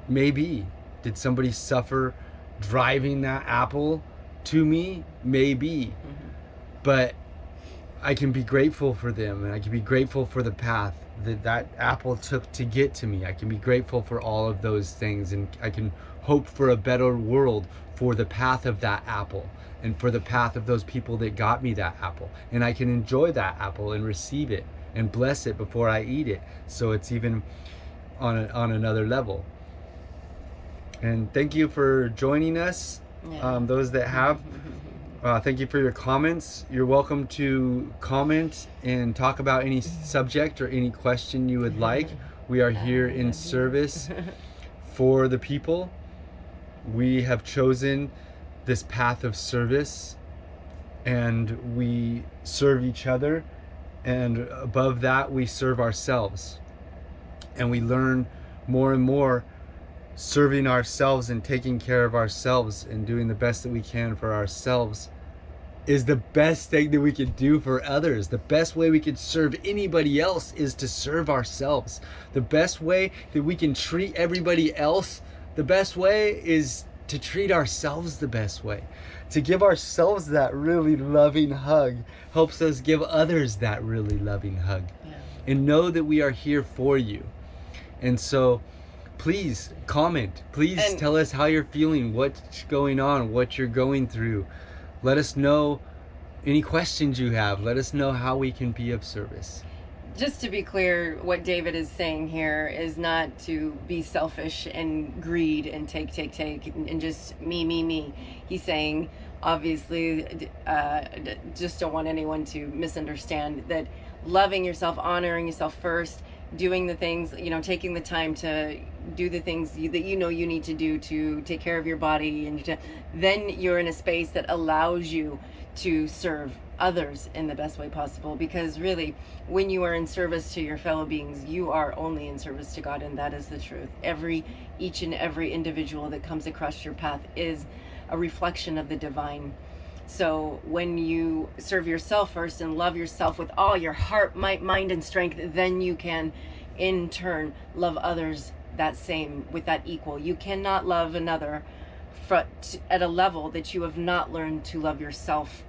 Maybe. Did somebody suffer driving that apple to me? Maybe. But I can be grateful for them, and I can be grateful for the path that apple took to get to me. I can be grateful for all of those things, and I can hope for a better world for the path of that apple and for the path of those people that got me that apple. And I can enjoy that apple and receive it and bless it before I eat it, so it's even on another level. And thank you for joining us. Those that have, thank you for your comments. You're welcome to comment and talk about any subject or any question you would like. We are here in service for the people. We have chosen this path of service, and we serve each other. And above that, we serve ourselves. And we learn more and more serving ourselves and taking care of ourselves and doing the best that we can for ourselves is the best thing that we can do for others. The best way we can serve anybody else is to serve ourselves. The best way that we can treat everybody else, the best way is to treat ourselves the best way. To give ourselves that really loving hug helps us give others that really loving hug. And know that we are here for you. And so please comment. Please tell us how you're feeling, what's going on, what you're going through. Let us know any questions you have. Let us know how we can be of service. Just to be clear, what David is saying here is not to be selfish and greed and take and just me. He's saying, obviously, just don't want anyone to misunderstand that loving yourself, honoring yourself first, doing the things, taking the time to do the things that you need to do to take care of your body, and then you're in a space that allows you to serve others in the best way possible. Because really, when you are in service to your fellow beings, you are only in service to God, and that is the truth. Each and every individual that comes across your path is a reflection of the divine. So when you serve yourself first and love yourself with all your heart, might, mind, and strength, then you can in turn love others that same, with that equal. You cannot love another at a level that you have not learned to love yourself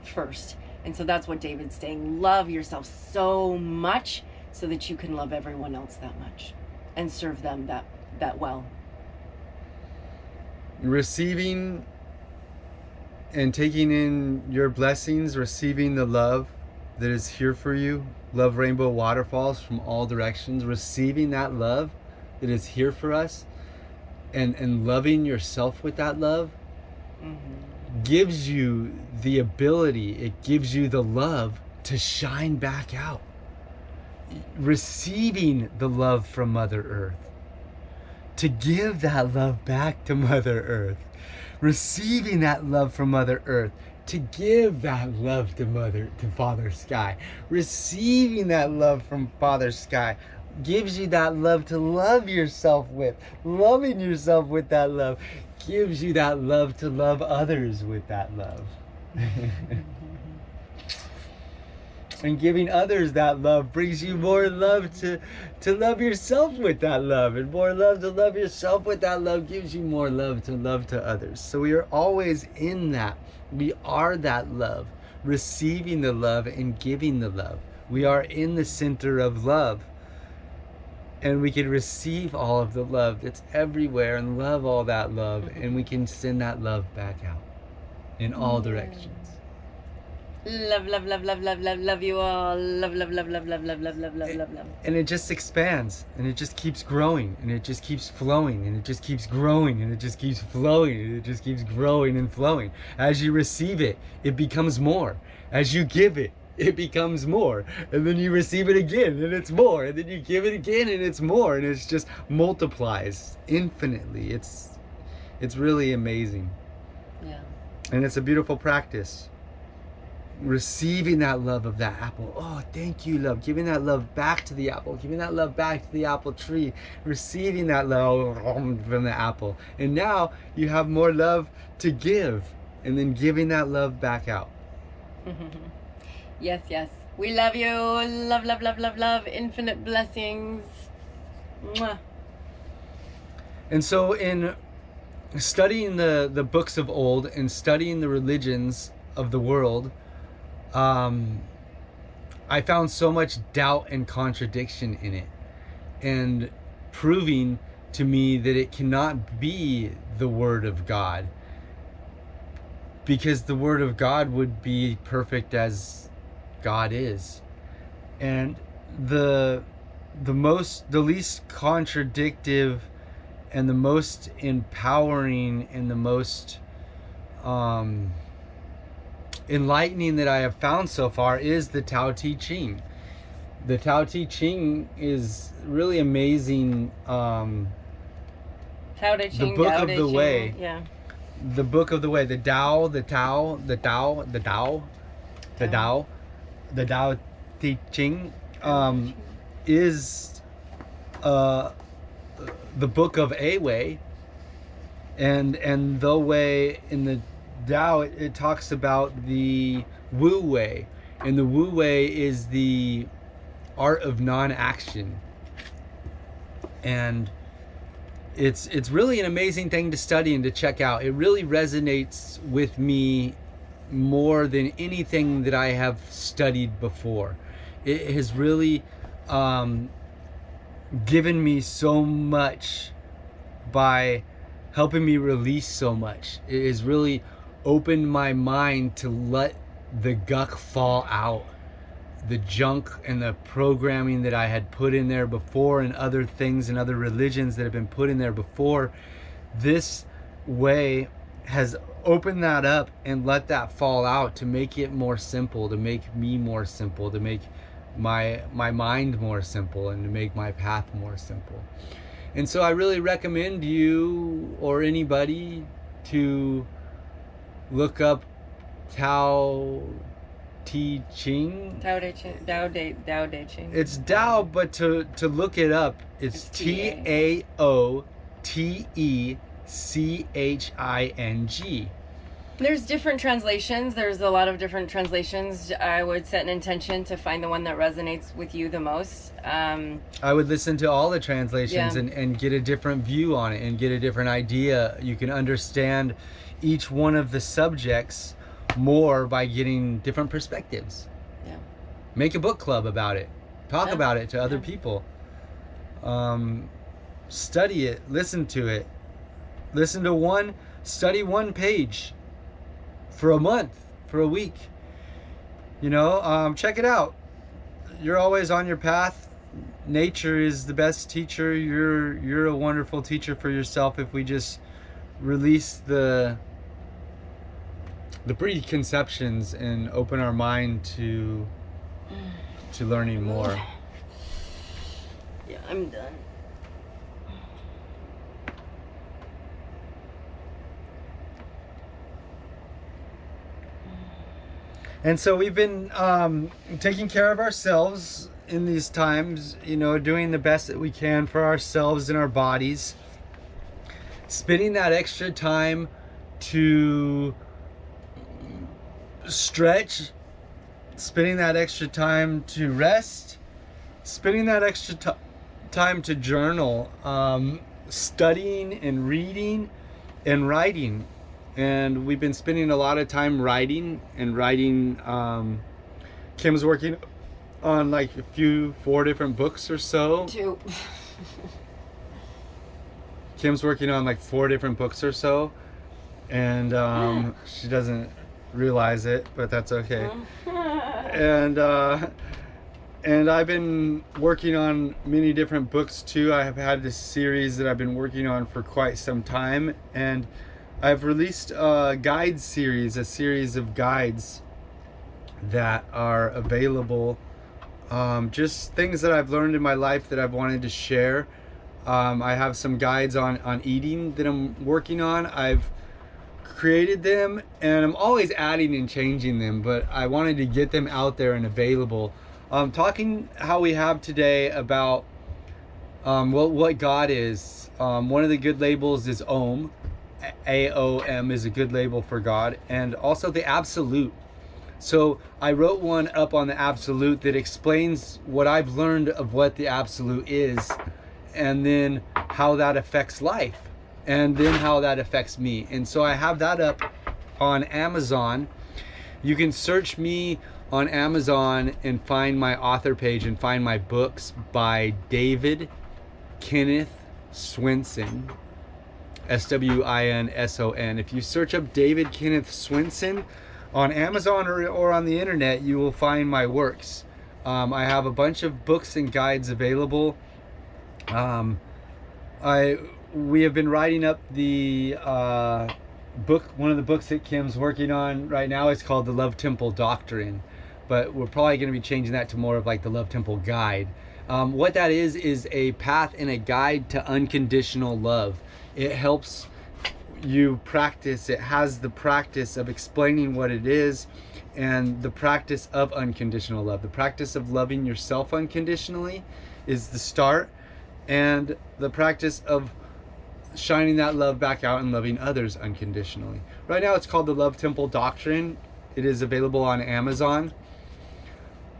first. And so that's what David's saying. Love yourself so much so that you can love everyone else that much and serve them that well. Receiving and taking in your blessings, receiving the love that is here for you, love rainbow waterfalls from all directions, receiving that love that is here for us, and loving yourself with that love, gives you the ability, it gives you the love to shine back out. Receiving the love from Mother Earth, to give that love back to Mother Earth. Receiving that love from Mother Earth, to give that love to Father Sky. Receiving that love from Father Sky gives you that love to love yourself with. Loving yourself with that love gives you that love to love others with that love. And giving others that love brings you more love to love yourself with that love. And more love to love yourself with that love gives you more love to others. So we are always in that. We are that love, receiving the love and giving the love. We are in the center of love. And we can receive all of the love that's everywhere and love all that love. And we can send that love back out in all directions. Love, love, love, love, love, love, love you all. Love, love, love, love, love, love, love, love, love, love, love. And it just expands, and it just keeps growing, and it just keeps flowing, and it just keeps growing, and it just keeps flowing, and it just keeps growing and flowing. As you receive it, it becomes more. As you give it, it becomes more. And then you receive it again, and it's more. And then you give it again, and it's more. And it just multiplies infinitely. It's really amazing. Yeah. And it's a beautiful practice. Receiving that love of that apple. Oh, thank you, love. Giving that love back to the apple. Giving that love back to the apple tree. Receiving that love from the apple. And now you have more love to give. And then giving that love back out. Yes, yes. We love you. Love, love, love, love, love. Infinite blessings. Mwah. And so in studying the books of old and studying the religions of the world, I found so much doubt and contradiction in it, and proving to me that it cannot be the Word of God, because the Word of God would be perfect as God is. And the least contradictive and the most empowering and the most enlightening that I have found so far is the Tao Te Ching. The Tao Te Ching is really amazing. Tao Te Ching, the book Tao of Te the Ching. way. Yeah. The book of the way. The Tao, the Tao, the Tao, the Tao, the Tao, the Tao Te Ching is the book of a way, and the way in the Tao, it talks about the Wu Wei, and the Wu Wei is the art of non-action, and it's really an amazing thing to study and to check out. It really resonates with me more than anything that I have studied before. It has really given me so much by helping me release so much. It has really opened my mind to let the guck fall out, the junk and the programming that I had put in there before, and other things and other religions that have been put in there before. This way has opened that up and let that fall out to make it more simple, to make me more simple, to make my mind more simple, and to make my path more simple. And so I really recommend you or anybody to look up Tao Te Ching. Tao Te Ching. Tao Te Ching. It's Tao, but to look it up, it's TaoTeching. There's different translations. There's a lot of different translations. I would set an intention to find the one that resonates with you the most. I would listen to all the translations, Yeah. and get a different view on it and get a different idea. You can understand each one of the subjects more by getting different perspectives. Yeah. Make a book club about it. Talk Yeah. about it to other Yeah. people. Study it. Listen to it. Study one page for a month, for a week. Check it out. You're always on your path. Nature is the best teacher. You're a wonderful teacher for yourself if we just release the preconceptions and open our mind to learning more. Yeah, I'm done. And so we've been taking care of ourselves in these times, doing the best that we can for ourselves and our bodies. Spending that extra time to stretch, spending that extra time to rest, spending that extra time to journal, studying and reading and writing. And we've been spending a lot of time writing. Kim's working on like 4 different books or so. 2. Kim's working on like 4 different books or so, and she doesn't realize it, but that's okay. And I've been working on many different books too. I have had this series that I've been working on for quite some time, and I've released a guide series, a series of guides that are available. Just things that I've learned in my life that I've wanted to share. I have some guides on eating that I'm working on. I've created them, and I'm always adding and changing them, but I wanted to get them out there and available. Talking how we have today about what God is. One of the good labels is Om. AOM is a good label for God, and also the absolute. So I wrote one up on the absolute that explains what I've learned of what the absolute is, and then how that affects life, and then how that affects me. And so I have that up on Amazon. You can search me on Amazon and find my author page and find my books by David Kenneth Swinson. Swinson. If you search up David Kenneth Swinson on Amazon or on the internet, you will find my works. I have a bunch of books and guides available. We have been writing up the book. One of the books that Kim's working on right now is called The Love Temple Doctrine, but we're probably going to be changing that to more of like the Love Temple Guide. What that is a path and a guide to unconditional love. It helps you practice. It has the practice of explaining what it is, and the practice of unconditional love. The practice of loving yourself unconditionally is the start, and the practice of shining that love back out and loving others unconditionally. Right now it's called the Love Temple Doctrine. It is available on Amazon.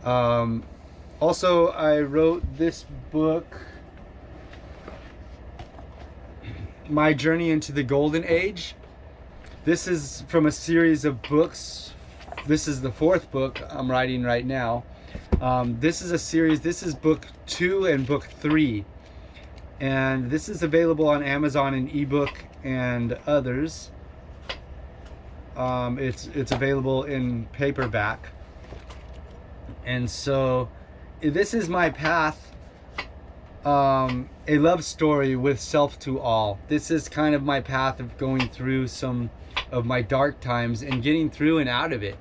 Also, I wrote this book, My Journey into the Golden Age. This is from a series of books. This is the 4th book I'm writing right now. This is a series. This is book 2 and book 3. And this is available on Amazon in ebook and others. It's available in paperback. And so this is my path. A love story with self to all. This is kind of my path of going through some of my dark times and getting through and out of it.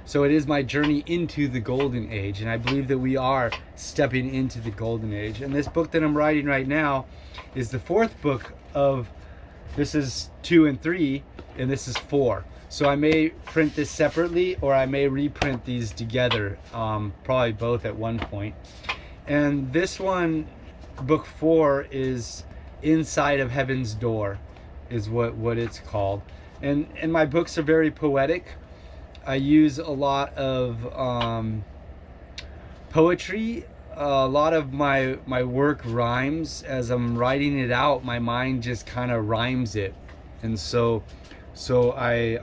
So it is my journey into the golden age, and I believe that we are stepping into the golden age. And this book that I'm writing right now is the 4th book of, this is 2 and 3, and this is 4. So I may print this separately, or I may reprint these together, probably both at one point. And this one, book 4, is Inside of Heaven's Door, is what it's called. And my books are very poetic. I use a lot of poetry. A lot of my work rhymes. As I'm writing it out, my mind just kind of rhymes it, and so I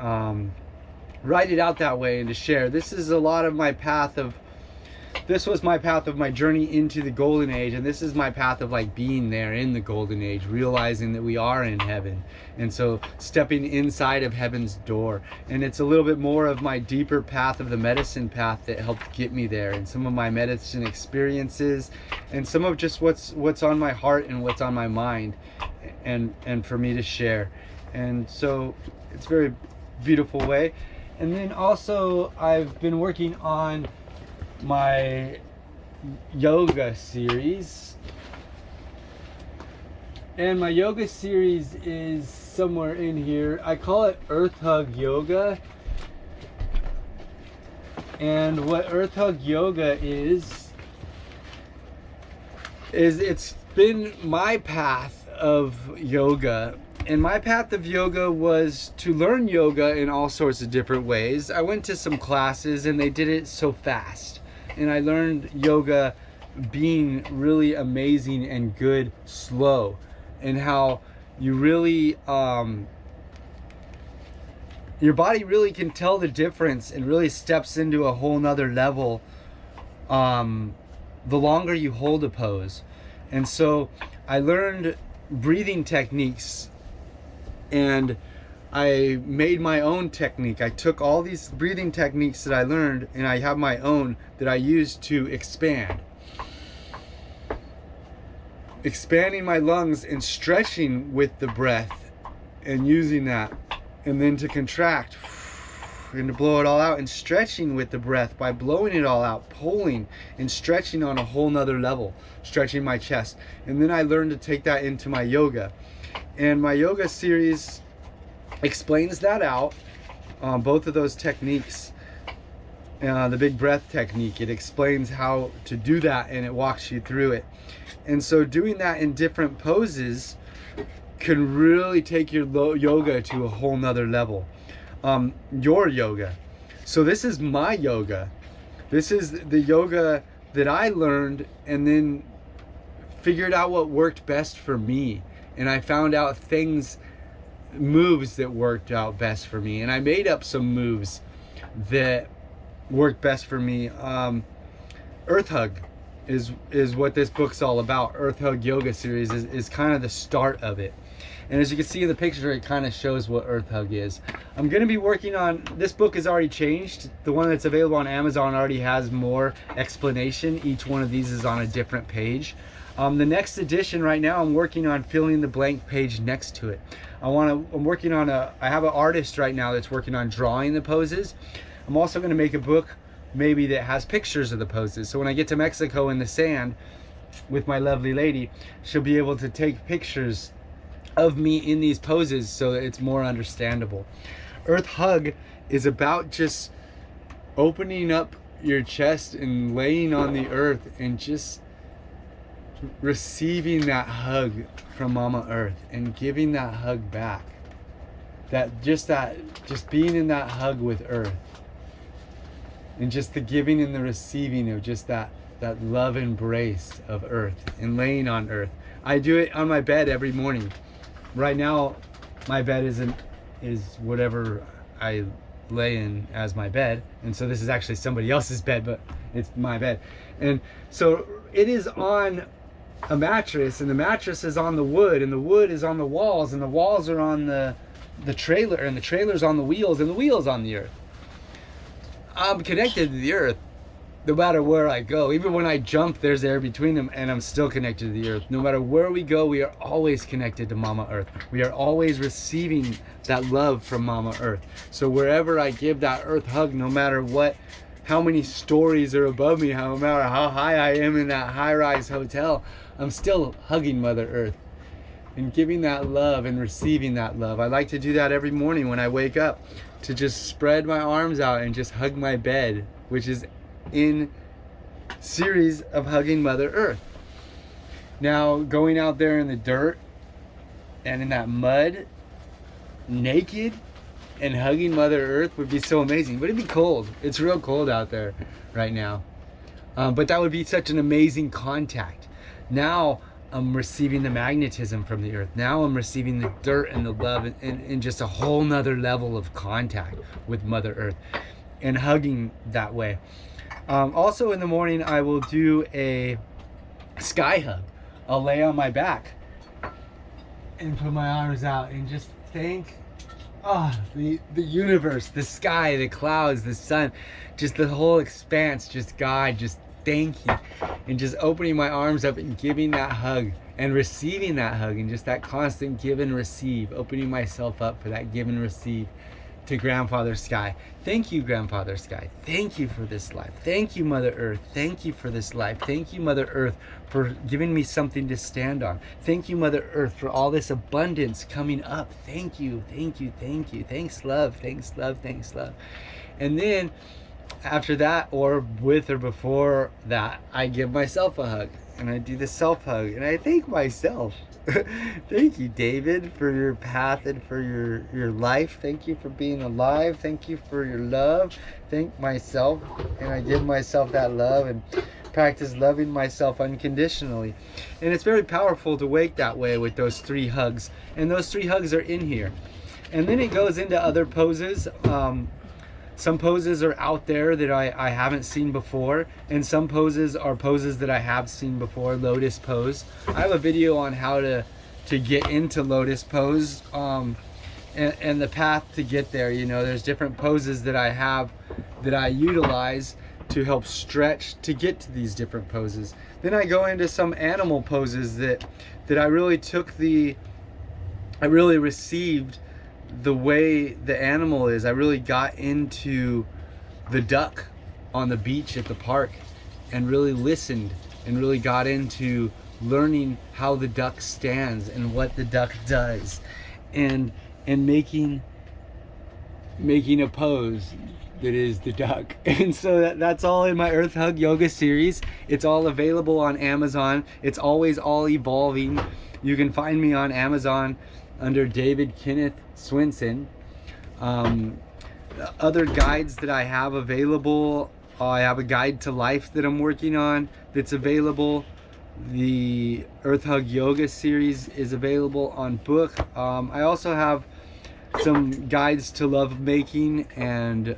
write it out that way and to share. This is a lot of my path of. This was my path of my journey into the golden age, and this is my path of like being there in the golden age, realizing that we are in heaven, and so stepping inside of heaven's door. And it's a little bit more of my deeper path of the medicine path that helped get me there, and some of my medicine experiences, and some of just what's on my heart and what's on my mind, and for me to share. And so it's a very beautiful way. And then also I've been working on my yoga series, and my yoga series is somewhere in here. I call it Earth Hug Yoga, and what Earth Hug Yoga is it's been my path of yoga. And my path of yoga was to learn yoga in all sorts of different ways. I went to some classes and they did it so fast. And I learned yoga being really amazing and good slow, and how you really your body really can tell the difference and really steps into a whole nother level the longer you hold a pose. And so I learned breathing techniques, and I made my own technique. I took all these breathing techniques that I learned, and I have my own that I use to expand. Expanding my lungs and stretching with the breath and using that. And then to contract and to blow it all out, and stretching with the breath by blowing it all out, pulling and stretching on a whole nother level, stretching my chest. And then I learned to take that into my yoga. And my yoga series explains that out, both of those techniques. The big breath technique, it explains how to do that, and it walks you through it. And so doing that in different poses can really take your yoga to a whole nother level. Your yoga. So this is my yoga. This is the yoga that I learned and then figured out what worked best for me. And I found out moves that worked out best for me, and I made up some moves that worked best for me. Earth Hug is what this book's all about. Earth Hug Yoga series is kind of the start of it. And as you can see in the picture, it kind of shows what Earth Hug is. I'm going to be working on, this book has already changed. The one that's available on Amazon already has more explanation. Each one of these is on a different page. The next edition right now, I'm working on filling the blank page next to it. I'm working on I have an artist right now that's working on drawing the poses. I'm also going to make a book maybe that has pictures of the poses. So when I get to Mexico in the sand with my lovely lady, she'll be able to take pictures of me in these poses so that it's more understandable. Earth Hug is about just opening up your chest and laying on the earth and just receiving that hug from Mama Earth and giving that hug back. Just being in that hug with Earth, and just the giving and the receiving of just that love embrace of Earth and laying on Earth. I do it on my bed every morning. Right now, my bed is whatever I lay in as my bed, and so this is actually somebody else's bed, but it's my bed. And so it is on a mattress, and the mattress is on the wood, and the wood is on the walls, and the walls are on the trailer, and the trailer's on the wheels, and the wheels on the earth. I'm connected to the earth no matter where I go. Even when I jump, there's air between them, and I'm still connected to the earth. No matter where we go, we are always connected to Mama Earth. We are always receiving that love from Mama Earth. So wherever I give that earth hug, no matter how many stories are above me, no matter how high I am in that high-rise hotel, I'm still hugging Mother Earth and giving that love and receiving that love. I like to do that every morning when I wake up, to just spread my arms out and just hug my bed, which is in series of hugging Mother Earth. Now, going out there in the dirt and in that mud, naked, and hugging Mother Earth would be so amazing. But it'd be cold. It's real cold out there right now. But that would be such an amazing contact. Now I'm receiving the magnetism from the earth. Now I'm receiving the dirt and the love and just a whole nother level of contact with Mother Earth and hugging that way. Also in the morning, I will do a sky hug. I'll lay on my back and put my arms out and just thank the universe, the sky, the clouds, the sun, just the whole expanse, just God, just thank you. And just opening my arms up and giving that hug and receiving that hug and just that constant give and receive, opening myself up for that give and receive to Grandfather Sky. Thank you, Grandfather Sky. Thank you for this life. Thank you, Mother Earth. Thank you for this life. Thank you, Mother Earth, for giving me something to stand on. Thank you, Mother Earth, for all this abundance coming up. Thank you, thank you, thank you. Thanks, love. Thanks, love. Thanks, love. And then after that, or with or before that, I give myself a hug and I do the self hug and I thank myself. Thank you, David, for your path and for your life. Thank you for being alive. Thank you for your love. Thank myself, and I give myself that love and practice loving myself unconditionally. And it's very powerful to wake that way with those 3 hugs, and those 3 hugs are in here. And then it goes into other poses. Some poses are out there that I haven't seen before, and some poses are poses that I have seen before. Lotus pose. I have a video on how to get into lotus pose, and the path to get there. You know, there's different poses that I have that I utilize to help stretch to get to these different poses. Then I go into some animal poses that I really received the way the animal is. I really got into the duck on the beach at the park and really listened and really got into learning how the duck stands and what the duck does and making a pose that is the duck. And so that's all in my Earth Hug Yoga series. It's all available on Amazon. It's always all evolving. You can find me on Amazon under David Kenneth Swinson. Other guides that I have available, I have a guide to life that I'm working on that's available. The Earth Hug Yoga series is available on book. I also have some guides to love making and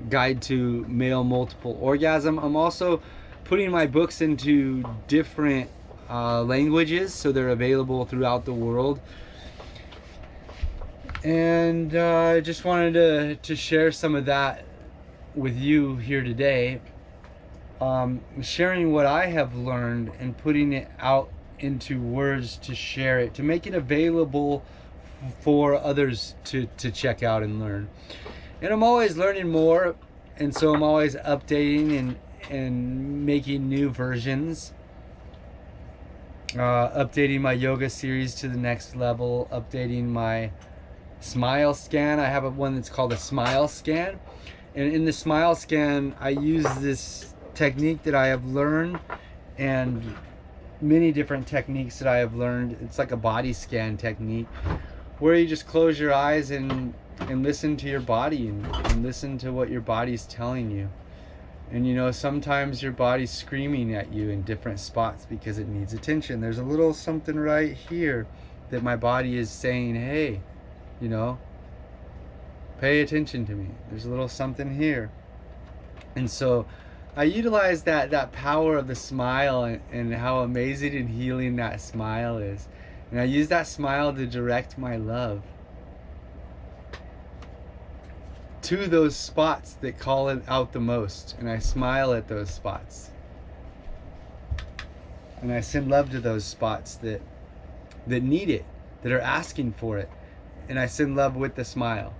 guide to male multiple orgasm. I'm also putting my books into different languages, so they're available throughout the world. And I just wanted to share some of that with you here today. Sharing what I have learned and putting it out into words to share it, to make it available for others to check out and learn. And I'm always learning more, and so I'm always updating and making new versions. Updating my yoga series to the next level, updating my smile scan. I have one that's called a smile scan, and in the smile scan I use this technique that I have learned and many different techniques that I have learned. It's like a body scan technique where you just close your eyes and listen to your body and listen to what your body's telling you. And you know, sometimes your body's screaming at you in different spots because it needs attention. There's a little something right here that my body is saying, hey, you know, pay attention to me. There's a little something here. And so I utilize that power of the smile and how amazing and healing that smile is. And I use that smile to direct my love to those spots that call it out the most. And I smile at those spots. And I send love to those spots that need it, that are asking for it. And I send love with the smile.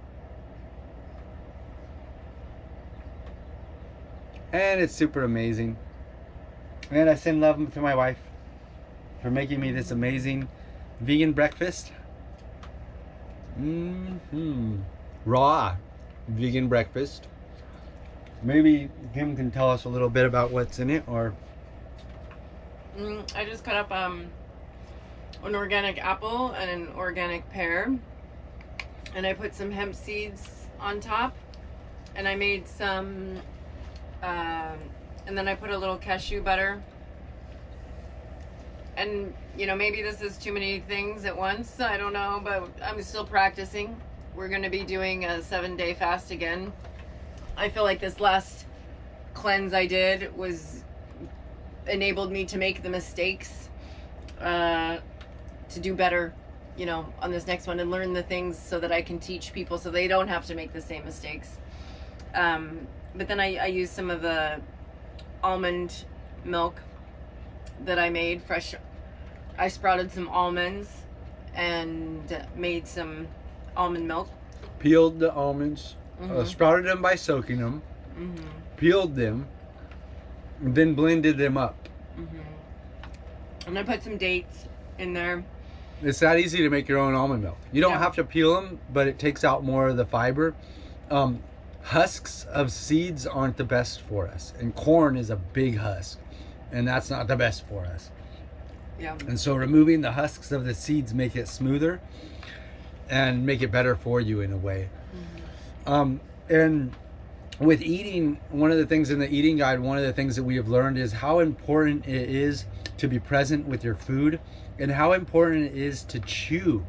And it's super amazing. And I send love to my wife for making me this amazing vegan breakfast. Raw vegan breakfast. Maybe Kim can tell us a little bit about what's in it, or... I just cut up an organic apple and an organic pear. and I put some hemp seeds on top, and I made some, and then I put a little cashew butter. And, you know, maybe this is too many things at once. I don't know, but I'm still practicing. We're going to be doing a 7-day fast again. I feel like this last cleanse I did enabled me to make the mistakes, to do better, you know, on this next one, and learn the things so that I can teach people so they don't have to make the same mistakes. But then I used some of the almond milk that I made fresh. I sprouted some almonds and made some almond milk. Peeled the almonds, sprouted them by soaking them, peeled them, and then blended them up. And I put some dates in there. It's that easy to make your own almond milk. You don't have to peel them, but it takes out more of the fiber. Husks of seeds aren't the best for us, and corn is a big husk, and that's not the best for us. Yeah. And so removing the husks of the seeds make it smoother and make it better for you in a way. And with eating, one of the things in the eating guide, one of the things that we have learned is how important it is to be present with your food, and how important it is to chew.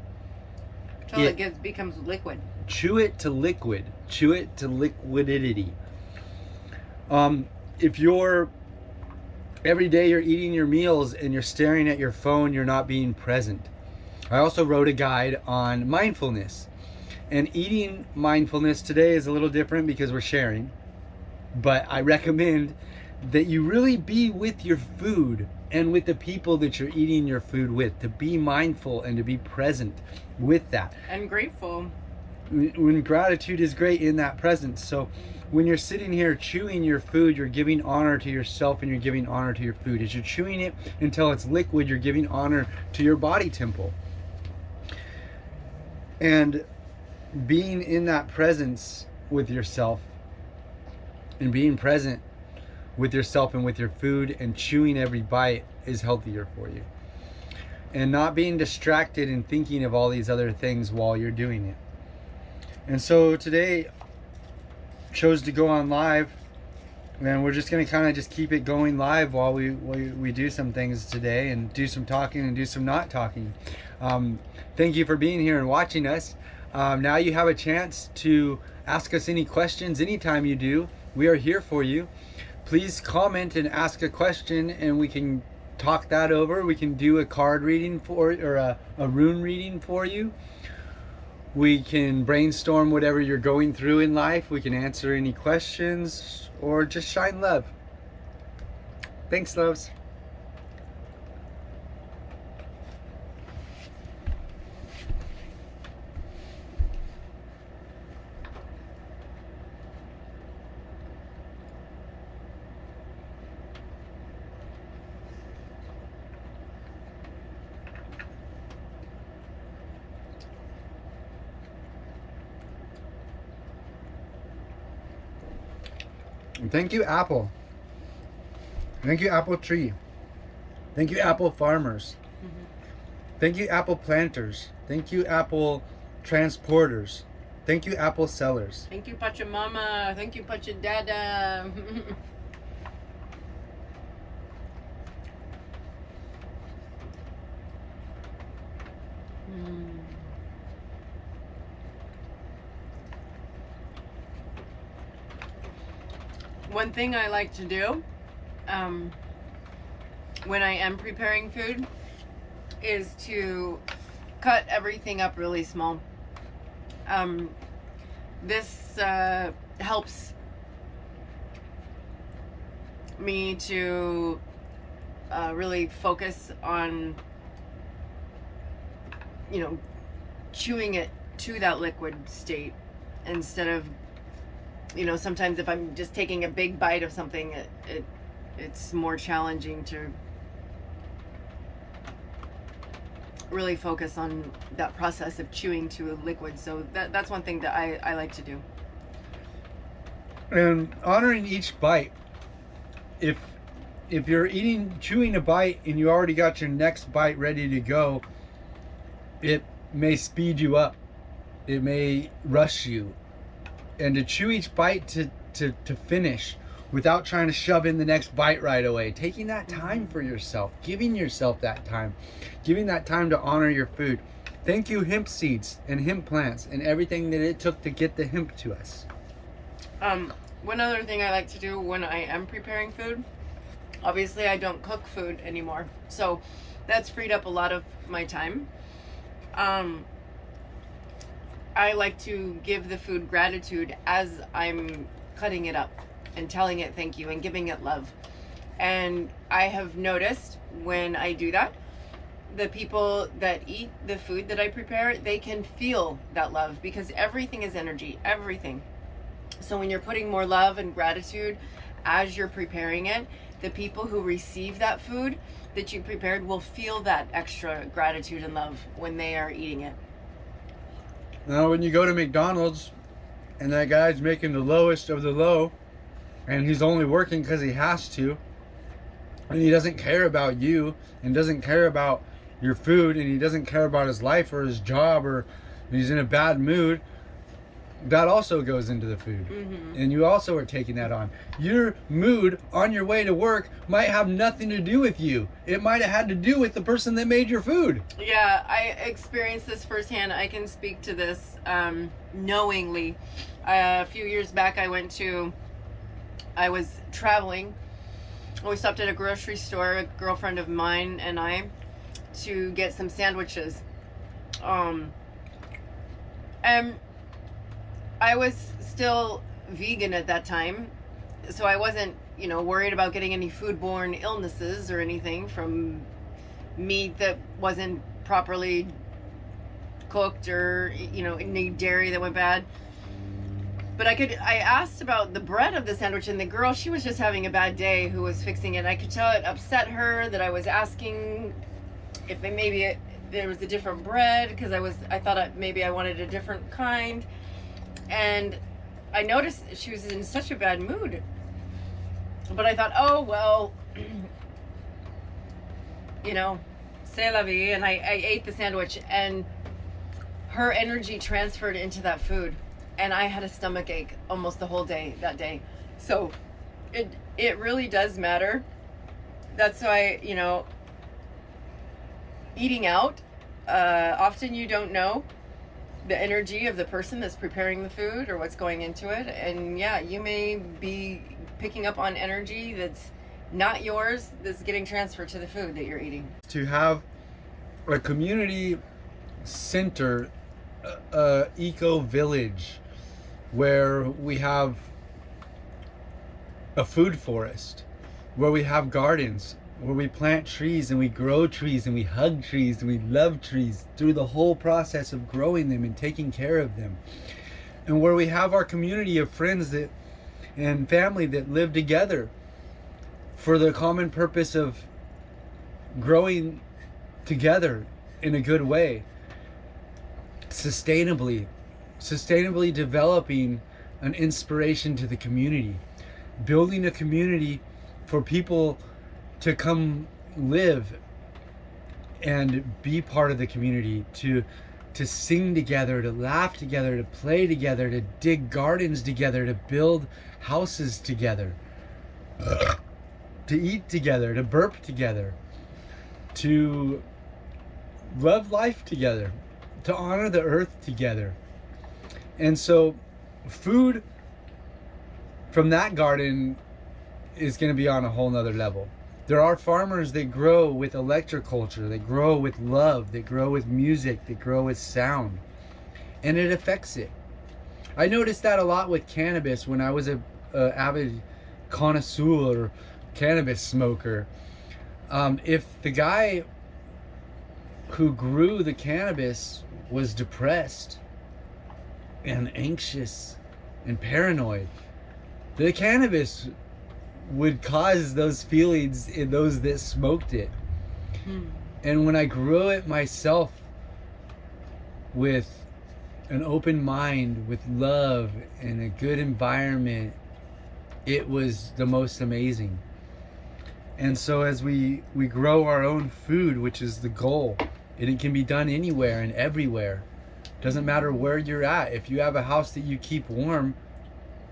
Until it becomes liquid. Chew it to liquid. Chew it to liquidity. If you're every day you're eating your meals and you're staring at your phone, you're not being present. I also wrote a guide on mindfulness. And eating mindfulness today is a little different because we're sharing. But I recommend that you really be with your food and with the people that you're eating your food with, to be mindful and to be present with that. And grateful. When gratitude is great in that presence. So when you're sitting here chewing your food, you're giving honor to yourself and you're giving honor to your food. As you're chewing it until it's liquid, you're giving honor to your body temple. And being in that presence with yourself and being present with yourself and with your food and chewing every bite is healthier for you. And not being distracted and thinking of all these other things while you're doing it. And so today chose to go on live, and we're just going to kind of just keep it going live while we do some things today, and do some talking and do some not talking. Thank you for being here and watching us. Now you have a chance to ask us any questions anytime you do. We are here for you. Please comment and ask a question, and we can talk that over. We can do a card reading or a rune reading for you. We can brainstorm whatever you're going through in life. We can answer any questions or just shine love. Thanks, loves. Thank you, Apple. Thank you, Apple Tree. Thank you, Apple Farmers. Thank you, Apple Planters. Thank you, Apple Transporters. Thank you, Apple Sellers. Thank you, Pachamama. Thank you, Pachadada. One thing I like to do when I am preparing food is to cut everything up really small. This helps me to really focus on, you know, chewing it to that liquid state instead of, you know, sometimes if I'm just taking a big bite of something, it's more challenging to really focus on that process of chewing to a liquid. So that's one thing that I like to do. And honoring each bite. If you're chewing a bite and you already got your next bite ready to go, it may speed you up. It may rush you. And to chew each bite to finish without trying to shove in the next bite right away. Taking that time for yourself. Giving yourself that time. Giving that time to honor your food. Thank you, hemp seeds and hemp plants and everything that it took to get the hemp to us. One other thing I like to do when I am preparing food, obviously I don't cook food anymore. So that's freed up a lot of my time. I like to give the food gratitude as I'm cutting it up and telling it thank you and giving it love. And I have noticed when I do that, the people that eat the food that I prepare, they can feel that love because everything is energy, everything. So when you're putting more love and gratitude as you're preparing it, the people who receive that food that you prepared will feel that extra gratitude and love when they are eating it. Now, when you go to McDonald's and that guy's making the lowest of the low and he's only working because he has to, and he doesn't care about you and doesn't care about your food and he doesn't care about his life or his job or he's in a bad mood, that also goes into the food. And you also are taking that on. Your mood on your way to work might have nothing to do with you. It might have had to do with the person that made your food. Yeah, I experienced this firsthand. I can speak to this knowingly. A few years back I was traveling. We stopped at a grocery store, a girlfriend of mine and I, to get some sandwiches. And I was still vegan at that time, so I wasn't, worried about getting any foodborne illnesses or anything from meat that wasn't properly cooked or, any dairy that went bad. But I asked about the bread of the sandwich, and the girl, she was just having a bad day who was fixing it. I could tell it upset her that I was asking if there was a different bread, because I thought maybe I wanted a different kind. And I noticed she was in such a bad mood. But I thought, oh, well, c'est la vie. And I ate the sandwich, and her energy transferred into that food. And I had a stomach ache almost the whole day that day. So it really does matter. That's why, eating out, often you don't know the energy of the person that's preparing the food or what's going into it. And yeah, you may be picking up on energy that's not yours, that's getting transferred to the food that you're eating. To have a community center, eco village, where we have a food forest, where we have gardens, where we plant trees and we grow trees and we hug trees and we love trees through the whole process of growing them and taking care of them. And where we have our community of friends and family that live together for the common purpose of growing together in a good way, sustainably developing an inspiration to the community, building a community for people to come live and be part of the community, to sing together, to laugh together, to play together, to dig gardens together, to build houses together, to eat together, to burp together, to love life together, to honor the earth together. And so food from that garden is going to be on a whole nother level. There are farmers that grow with electroculture, that grow with love, that grow with music, that grow with sound, and it affects it. I noticed that a lot with cannabis when I was a avid connoisseur or cannabis smoker. If the guy who grew the cannabis was depressed and anxious and paranoid, the cannabis would cause those feelings in those that smoked it. And when I grew it myself with an open mind, with love and a good environment, it was the most amazing. And so as we grow our own food, which is the goal, and it can be done anywhere and everywhere, Doesn't matter where you're at. If you have a house that you keep warm,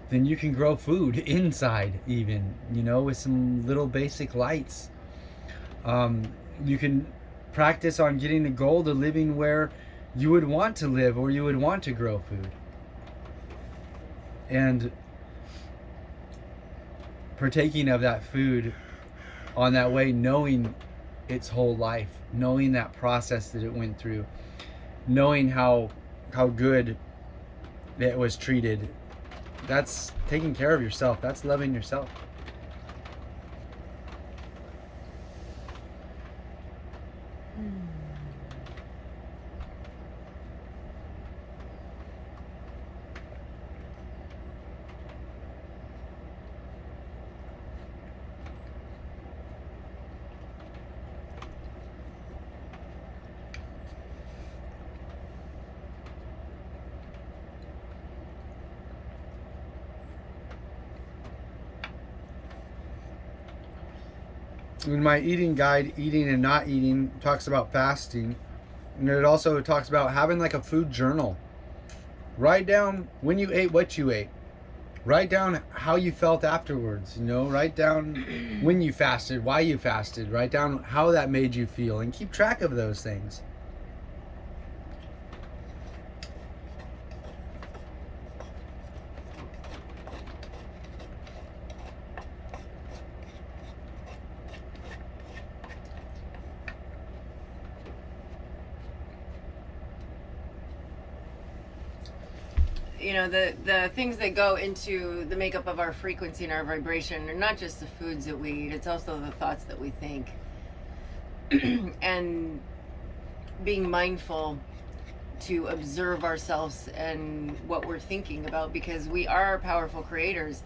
then you can grow food inside, even, you know, with some little basic lights. You can practice on getting the goal to living where you would want to live or you would want to grow food. And partaking of that food on that way, knowing its whole life, knowing that process that it went through, knowing how good it was treated. That's taking care of yourself. That's loving yourself. In my eating guide, Eating and Not Eating, talks about fasting, and it also talks about having like a food journal. Write down when you ate, what you ate. Write down how you felt afterwards, you know, write down when you fasted, why you fasted, write down how that made you feel, and keep track of those things. You know, the things that go into the makeup of our frequency and our vibration are not just the foods that we eat, it's also the thoughts that we think. And being mindful to observe ourselves and what we're thinking about, because we are powerful creators,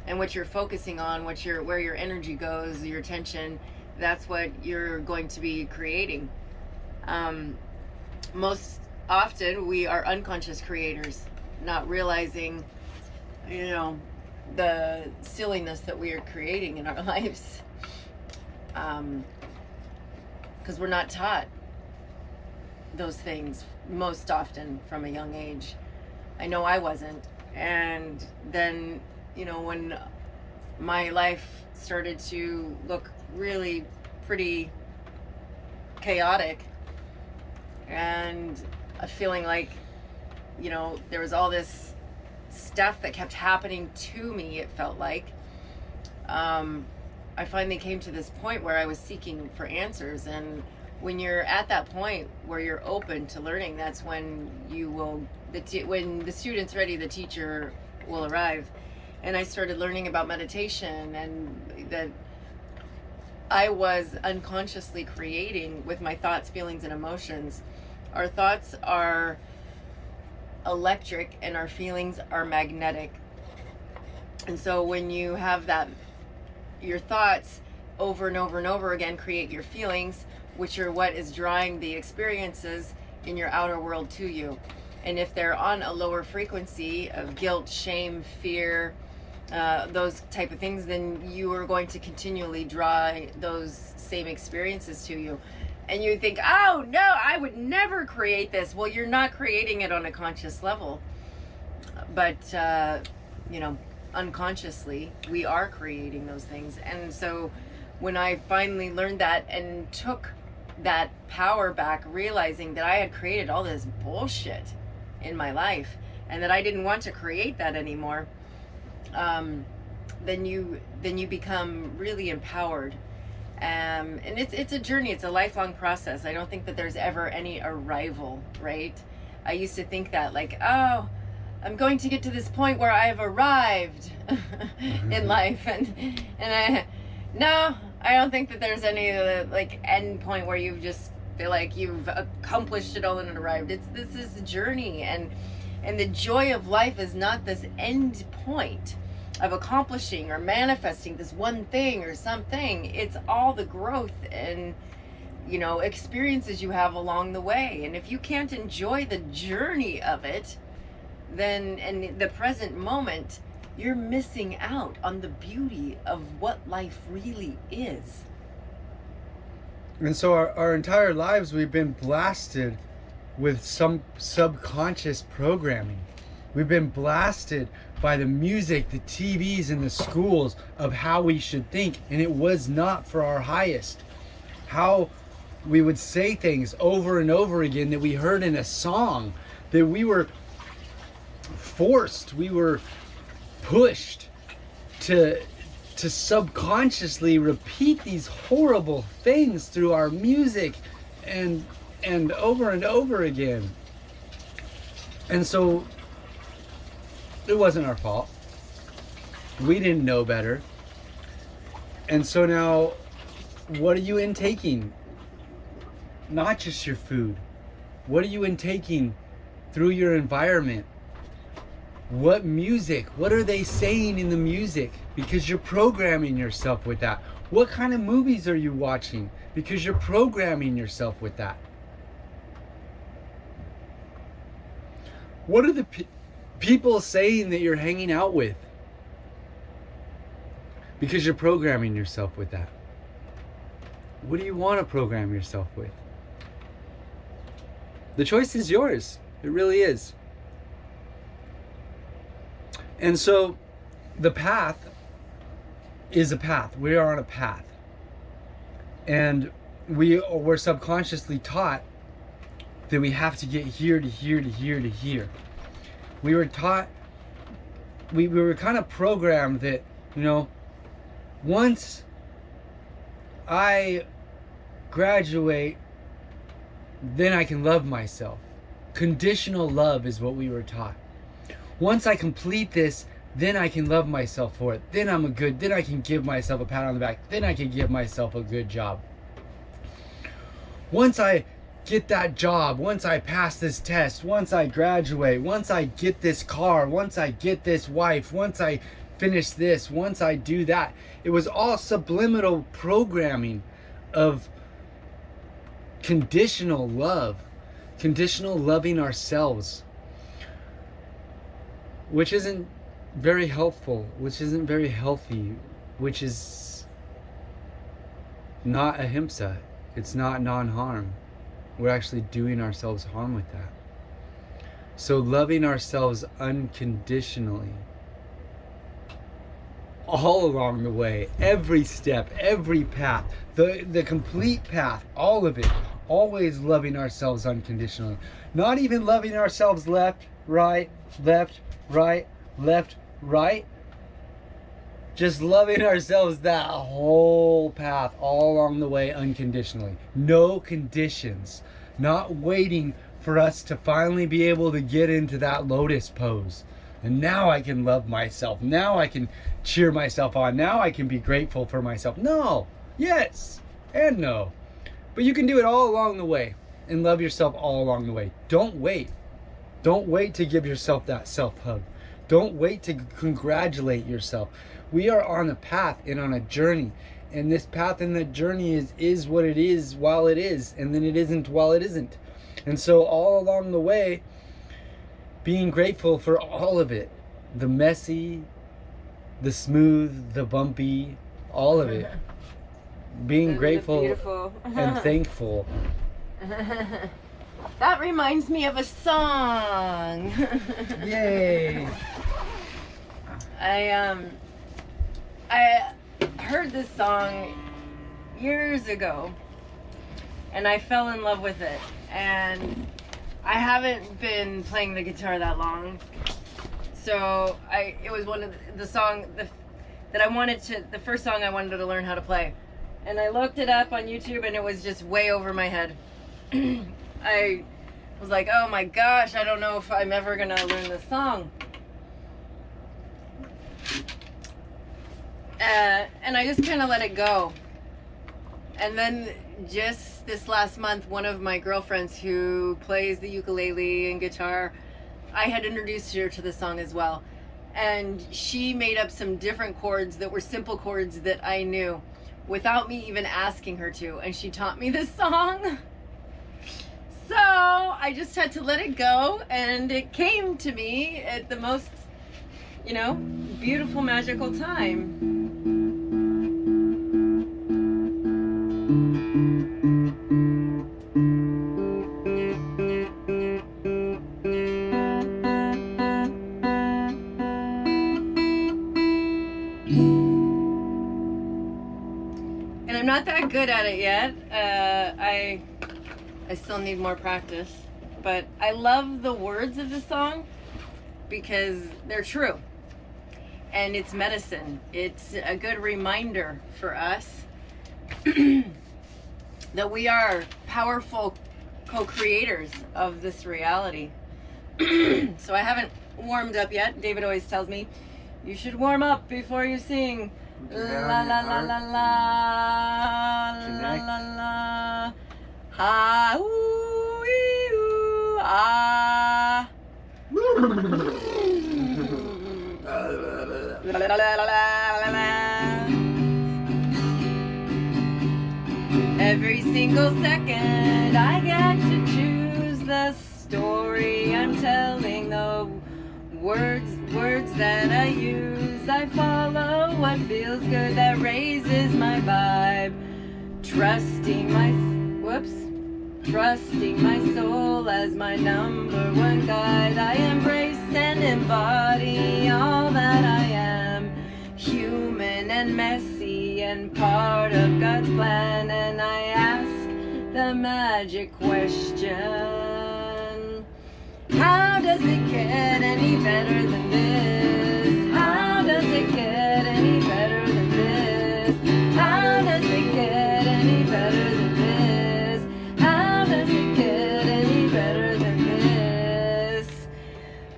and what you're focusing on, where your energy goes, your attention, that's what you're going to be creating. Most often we are unconscious creators, not realizing, you know, the silliness that we are creating in our lives, because we're not taught those things most often from a young age. I know I wasn't. And then, you know, when my life started to look really pretty chaotic, and a feeling like, you know, there was all this stuff that kept happening to me, it felt like. I finally came to this point where I was seeking for answers. And when you're at that point where you're open to learning, that's when you will, when the student's ready, the teacher will arrive. And I started learning about meditation, and that I was unconsciously creating with my thoughts, feelings, and emotions. Our thoughts are electric and our feelings are magnetic. And so when you have that, your thoughts over and over and over again create your feelings, which are what is drawing the experiences in your outer world to you. And if they're on a lower frequency of guilt, shame, fear, those type of things, then you are going to continually draw those same experiences to you. And you think, oh no, I would never create this. Well, you're not creating it on a conscious level. But, you know, unconsciously, we are creating those things. And so when I finally learned that and took that power back, realizing that I had created all this bullshit in my life and that I didn't want to create that anymore, then you become really empowered. And it's a journey. It's a lifelong process. I don't think that there's ever any arrival, right? I used to think that, like, oh, I'm going to get to this point where I've arrived in life, and no, I don't think that there's any like end point where you just feel like you've accomplished it all and arrived. This is a journey, and the joy of life is not this end point of accomplishing or manifesting this one thing or something. It's all the growth and, you know, experiences you have along the way. And if you can't enjoy the journey of it, then in the present moment, you're missing out on the beauty of what life really is. And so our entire lives we've been blasted with some subconscious programming. We've been blasted by the music, the TVs, and the schools of how we should think, and it was not for our highest. How we would say things over and over again that we heard in a song, that we were forced, we were pushed to subconsciously repeat these horrible things through our music and over again. And so it wasn't our fault. We didn't know better. And so now, what are you intaking? Not just your food. What are you intaking through your environment? What music? What are they saying in the music? Because you're programming yourself with that. What kind of movies are you watching? Because you're programming yourself with that. What are the people saying that you're hanging out with? Because you're programming yourself with that. What do you want to program yourself with? The choice is yours. It really is. And so the path is a path. We are on a path. And we're subconsciously taught that we have to get here to here to here to here. We were taught, we were kind of programmed that, you know, once I graduate, then I can love myself. Conditional love is what we were taught. Once I complete this, then I can love myself for it. Then then I can give myself a pat on the back. Then I can give myself a good job. Once I get that job, once I pass this test, once I graduate, once I get this car, once I get this wife, once I finish this, once I do that. It was all subliminal programming of conditional love, conditional loving ourselves, which isn't very helpful, which isn't very healthy, which is not ahimsa. It's not non-harm. We're actually doing ourselves harm with that. So loving ourselves unconditionally, all along the way, every step, every path, the complete path, all of it, always loving ourselves unconditionally. Not even loving ourselves left, right, left, right, left, right. Just loving ourselves that whole path, all along the way, unconditionally. No conditions. Not waiting for us to finally be able to get into that lotus pose. And now I can love myself. Now I can cheer myself on. Now I can be grateful for myself. No. Yes. And no. But you can do it all along the way. And love yourself all along the way. Don't wait. Don't wait to give yourself that self-hug. Don't wait to congratulate yourself. We are on a path and on a journey. And this path and that journey is what it is while it is. And then it isn't while it isn't. And so all along the way, being grateful for all of it. The messy, the smooth, the bumpy, all of it. Being grateful and thankful. That reminds me of a song. Yay! I heard this song years ago and I fell in love with it, and I haven't been playing the guitar that long, so it was one of the song that I wanted to, the first song I wanted to learn how to play, and I looked it up on YouTube and it was just way over my head. I was like, oh my gosh, I don't know if I'm ever gonna learn this song. And I just kind of let it go. And then just this last month, one of my girlfriends who plays the ukulele and guitar, I had introduced her to the song as well. And she made up some different chords that were simple chords that I knew without me even asking her to. And she taught me this song. So I just had to let it go, and it came to me at the most, beautiful, magical time. And I'm not that good at it yet. I still need more practice. But I love the words of the song because they're true. And it's medicine. It's a good reminder for us that we are powerful co-creators of this reality. So I haven't warmed up yet. David always tells me, you should warm up before you sing. La la la la la la la la. Ha ooh ee, ooh ah. Every single second I get to choose the story I'm telling, the words that I use. I follow what feels good, that raises my vibe. Trusting my soul as my number one guide. I embrace and embody all that I am, human and messy and part of God's plan. And I ask the magic question, how does it get any better than this? How does it get any better than this? How does it get any better than this? How does it get any better than this?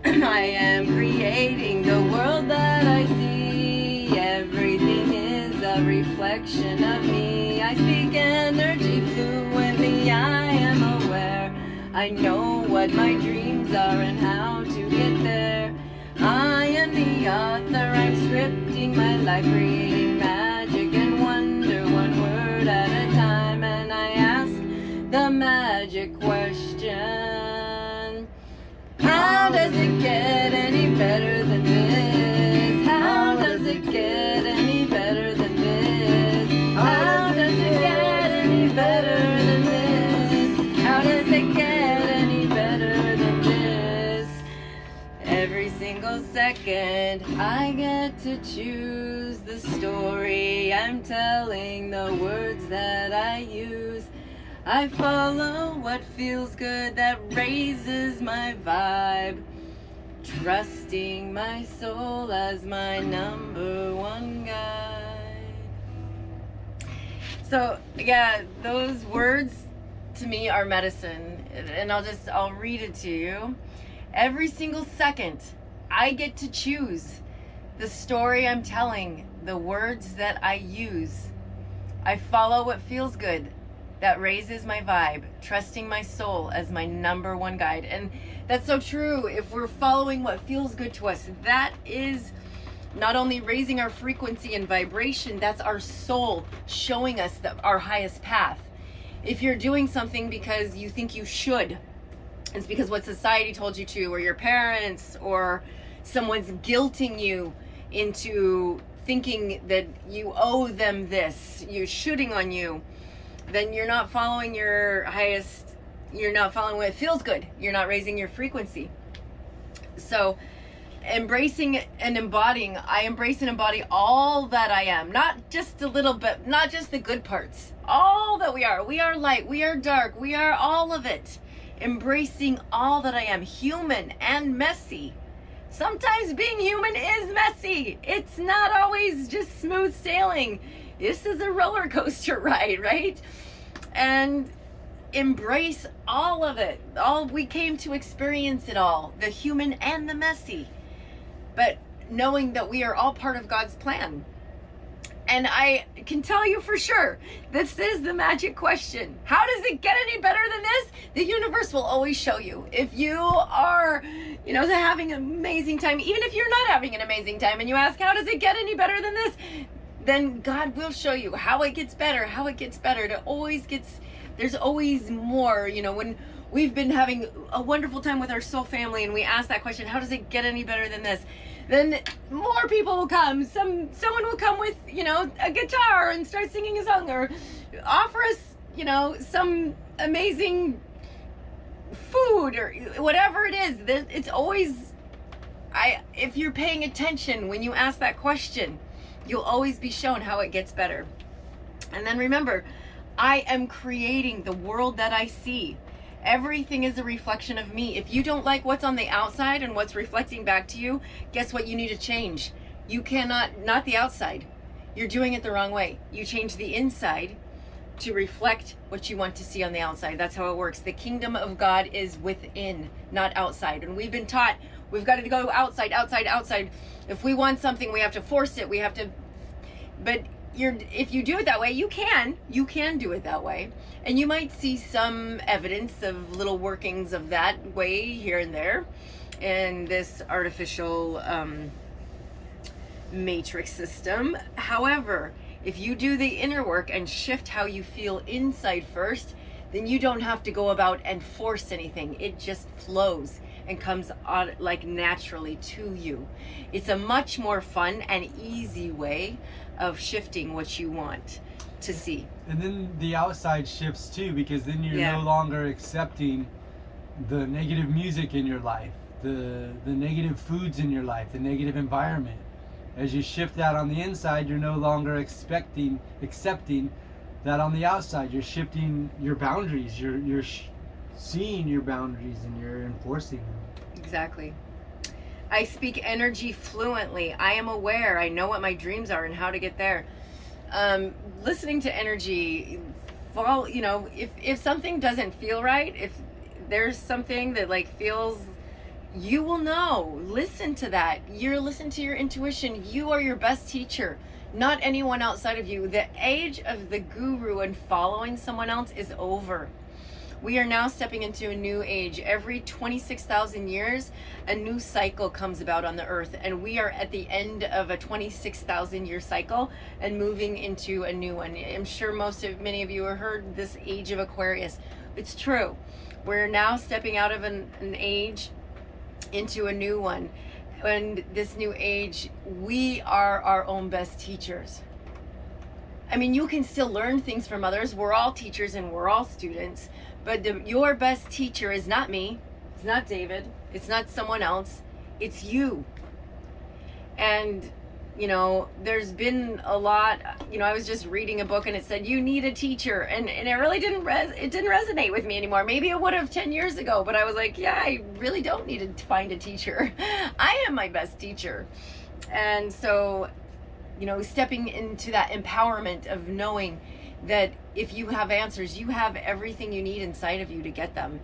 I am creating the world that I see. Everything is a reflection of me. I speak energy fluently. I am aware. I know what my dreams are and how to get there. I am the author. I'm scripting my life, creating magic and wonder, one word at a time. And I ask the magic question, how does it get any better than this? How does it get any better than this? How does it get any better than this? How does it get any better than this? Every single second I get to choose the story I'm telling, the words that I use. I follow what feels good, that raises my vibe. Trusting my soul as my number one guide. So yeah, those words to me are medicine, and I'll read it to you. Every single second I get to choose the story I'm telling, the words that I use. I follow what feels good, that raises my vibe, trusting my soul as my number one guide. And that's so true. If we're following what feels good to us, that is not only raising our frequency and vibration, that's our soul showing us our highest path. If you're doing something because you think you should, it's because what society told you to, or your parents, or someone's guilting you into thinking that you owe them this, you're shooting on you, then you're not following your highest, you're not following what feels good. You're not raising your frequency. So embracing and embodying, I embrace and embody all that I am, not just a little bit, not just the good parts, all that we are. We are light, we are dark, we are all of it. Embracing all that I am, human and messy. Sometimes being human is messy. It's not always just smooth sailing. This is a roller coaster ride, right? And embrace all of it. We came to experience it all, the human and the messy. But knowing that we are all part of God's plan. And I can tell you for sure, this is the magic question. How does it get any better than this? The universe will always show you. If you are, having an amazing time, even if you're not having an amazing time, and you ask, how does it get any better than this? Then God will show you how it gets better, there's always more. When we've been having a wonderful time with our soul family and we ask that question, how does it get any better than this? Then more people will come. Someone will come with, a guitar and start singing a song, or offer us, some amazing food, or whatever it is. It's always, if you're paying attention when you ask that question, you'll always be shown how it gets better. And then remember, I am creating the world that I see. Everything is a reflection of me. If you don't like what's on the outside and what's reflecting back to you, guess what you need to change? You cannot, not the outside. You're doing it the wrong way. You change the inside to reflect what you want to see on the outside. That's how it works. The kingdom of God is within, not outside. And we've been taught we've got to go outside, outside, outside. If we want something, we have to force it. We have to, but if you do it that way, you can do it that way. And you might see some evidence of little workings of that way here and there in this artificial matrix system. However, if you do the inner work and shift how you feel inside first, then you don't have to go about and force anything. It just flows and comes on like naturally to you. It's a much more fun and easy way of shifting what you want to see. And then the outside shifts too, because then you're no longer accepting the negative music in your life, the negative foods in your life, the negative environment. As you shift that on the inside, you're no longer accepting that on the outside. You're shifting your boundaries. You're seeing your boundaries and you're enforcing them. Exactly. I speak energy fluently. I am aware. I know what my dreams are and how to get there. Listening to energy, if something doesn't feel right, if there's something that like feels, you will know. Listen to that. Listen to your intuition. You are your best teacher, not anyone outside of you. The age of the guru and following someone else is over. We are now stepping into a new age. Every 26,000 years, a new cycle comes about on the earth, and we are at the end of a 26,000 year cycle and moving into a new one. I'm sure many of you have heard this age of Aquarius. It's true. We're now stepping out of an age into a new one. And this new age, we are our own best teachers. I mean, you can still learn things from others. We're all teachers and we're all students. But your best teacher is not me. It's not David. It's not someone else. It's you. And, there's been a lot, I was just reading a book and it said, you need a teacher. And it really didn't resonate with me anymore. Maybe it would have 10 years ago, but I was like, yeah, I really don't need to find a teacher. I am my best teacher. And so, stepping into that empowerment of knowing that if you have answers, you have everything you need inside of you to get them.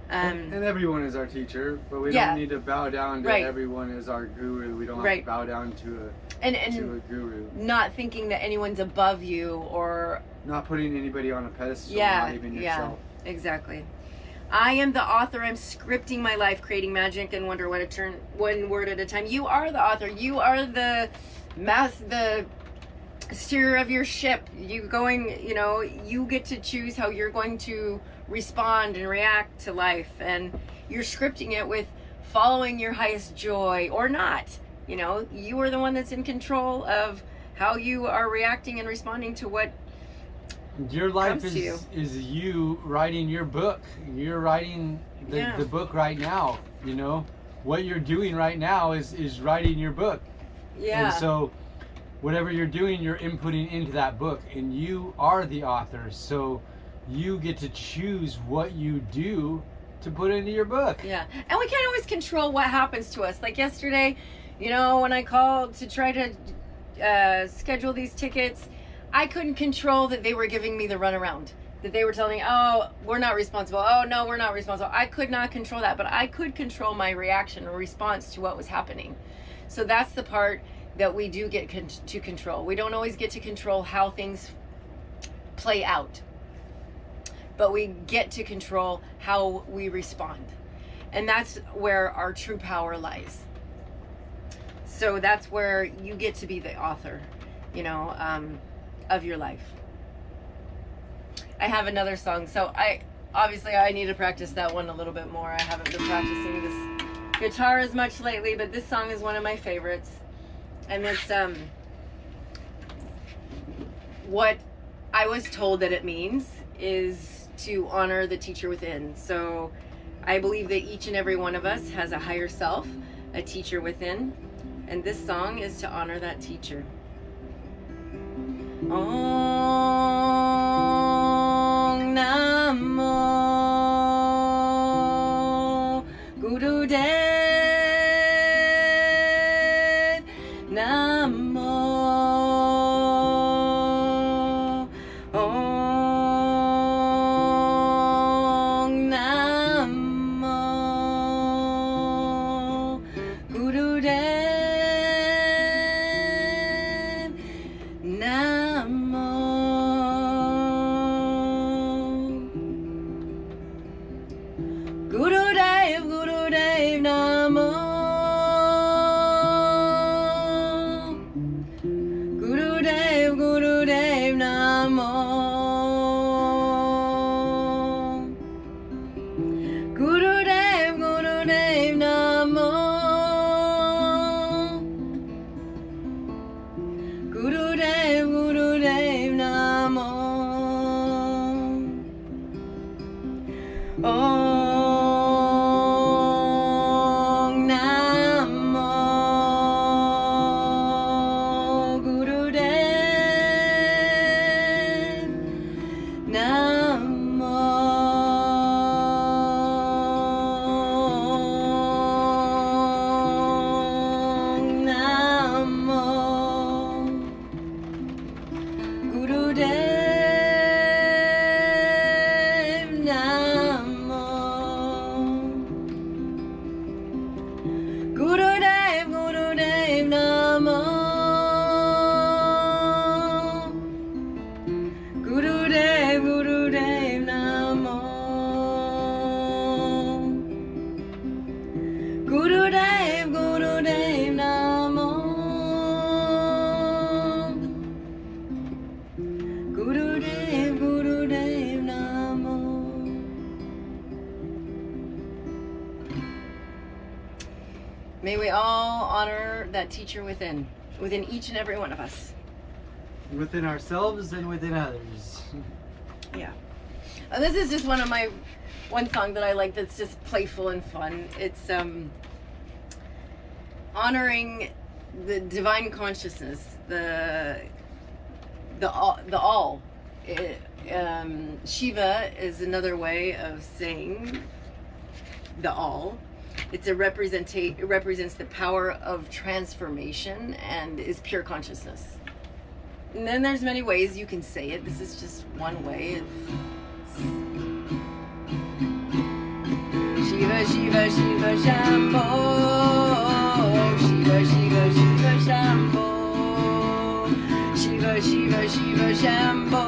And everyone is our teacher, but we don't need to bow down to everyone as our guru. We don't have to bow down to a guru. Not thinking that anyone's above you or... Not putting anybody on a pedestal, not even yourself. Yeah, exactly. I am the author. I'm scripting my life, creating magic and wonder one word at a time. You are the author. You are the steerer of your ship. You get to choose how you're going to respond and react to life, and you're scripting it with following your highest joy or not. You are the one that's in control of how you are reacting and responding to what your life is you writing your book. You're writing the book right now. What you're doing right now is writing your book. Yeah. And so whatever you're doing, you're inputting into that book, and you are the author. So you get to choose what you do to put into your book. Yeah. And we can't always control what happens to us. Like yesterday, when I called to try to schedule these tickets, I couldn't control that they were giving me the runaround. That they were telling me, oh, we're not responsible. Oh, no, we're not responsible. I could not control that, but I could control my reaction or response to what was happening. So that's the part that we do get to control. We don't always get to control how things play out, but we get to control how we respond. And that's where our true power lies. So that's where you get to be the author, of your life. I have another song. So I need to practice that one a little bit more. I haven't been practicing this guitar as much lately, but this song is one of my favorites. And it's what I was told that it means is to honor the teacher within. So I believe that each and every one of us has a higher self, a teacher within, and this song is to honor that teacher. Oh. Gurudev, Gurudev Namo. Gurudev, Gurudev Namo. Gurudev, Gurudev Namo. Om Namo Gurudev Namo. Namo Gurudev Namo. Gurudev, Gurudev Namo. Gurudev, Gurudev Namo. Gurudev, Gurudev Namo. Gurudev, Gurudev Namo. May we all honor that teacher within each and every one of us. Within ourselves and within others. Yeah. This is just one song that I like that's just playful and fun. It's honoring the divine consciousness, the all. Shiva is another way of saying the all. It represents the power of transformation and is pure consciousness. And then there's many ways you can say it. This is just one way. Shiva, Shiva, Shiva, Shambho. Shiva, Shiva, Shiva, Shambho. Shiva, Shiva, Shiva, Shambho.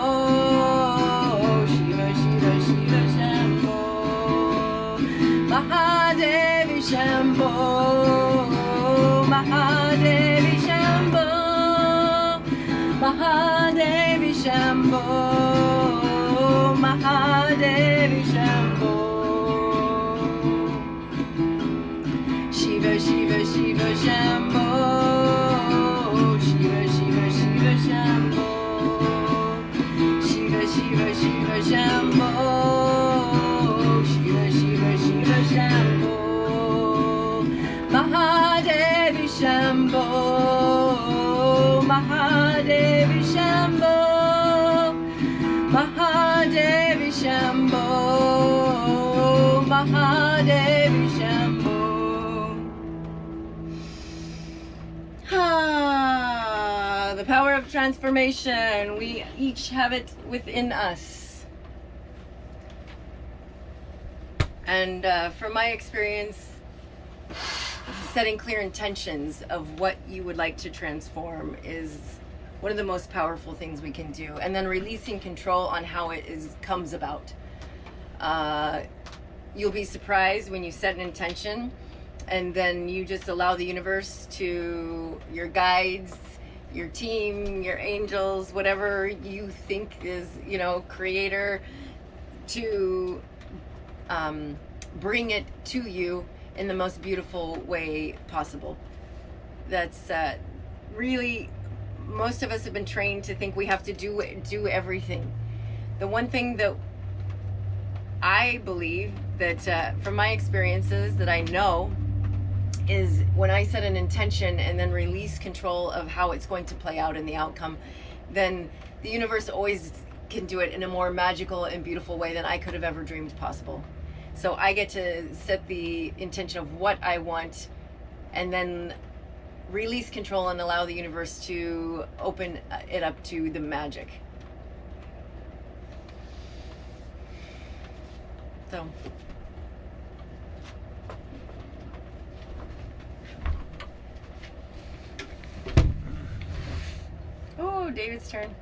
Shiva, Shiva, Shiva, Shambho. Mahadevi Shambho. Mahadevi Shambho. Mahadevi Shambho. Mahadevi Shambho. Shiva, Shiva, Shiva, Shambho. Shiva, Shiva, Shiva, Shambho. Shiva, Shiva, Shiva, Shambho. Shiva, Shiva, Shiva, Shambho. Mahadevi Shambho. Mahadevi Shambho. Mahadevi Shambho. Mahadevi Shambho. The power of transformation. We each have it within us. And from my experience, setting clear intentions of what you would like to transform is one of the most powerful things we can do. And then releasing control on how it comes about. You'll be surprised when you set an intention and then you just allow the universe to, your guides, your team, your angels, whatever you think is, creator, to bring it to you in the most beautiful way possible. That's really, most of us have been trained to think we have to do everything. The one thing that I believe that from my experiences that I know is when I set an intention and then release control of how it's going to play out in the outcome, then the universe always can do it in a more magical and beautiful way than I could have ever dreamed possible. So I get to set the intention of what I want and then release control and allow the universe to open it up to the magic. So. Oh, David's turn.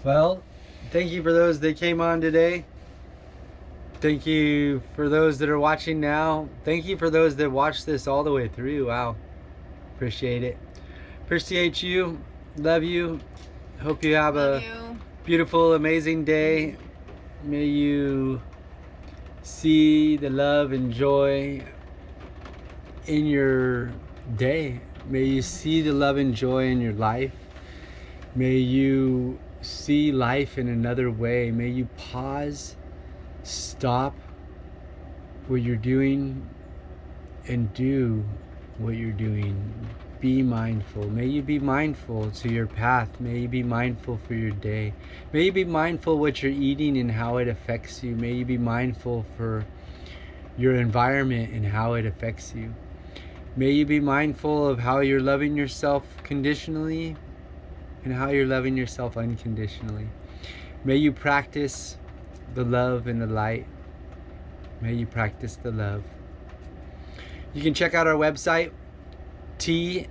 Well, thank you for those that came on today. Thank you for those that are watching now. Thank you for those that watched this all the way through. Wow. Appreciate it. Appreciate you. Love you. Hope you have Love a you. beautiful, amazing day. May you see the love and joy in your day. May you see the love and joy in your life. May you see life in another way. May you pause, stop what you're doing, and do what you're doing. Be mindful. May you be mindful to your path. May you be mindful for your day. May you be mindful what you're eating and how it affects you. May you be mindful for your environment and how it affects you. May you be mindful of how you're loving yourself conditionally and how you're loving yourself unconditionally. May you practice the love and the light. May you practice the love. You can check out our website, THESDICINC,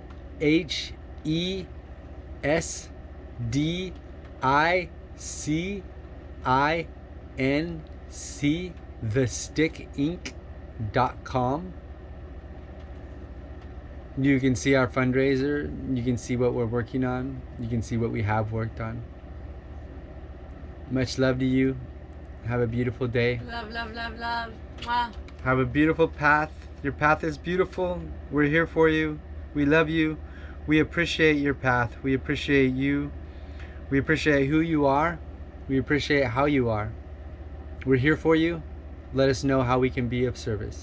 thestickinc.com. You can see our fundraiser. You can see what we're working on. You can see what we have worked on. Much love to you. Have a beautiful day. Love, love, love, love. Mwah. Have a beautiful path. Your path is beautiful. We're here for you. We love you. We appreciate your path. We appreciate you. We appreciate who you are. We appreciate how you are. We're here for you. Let us know how we can be of service.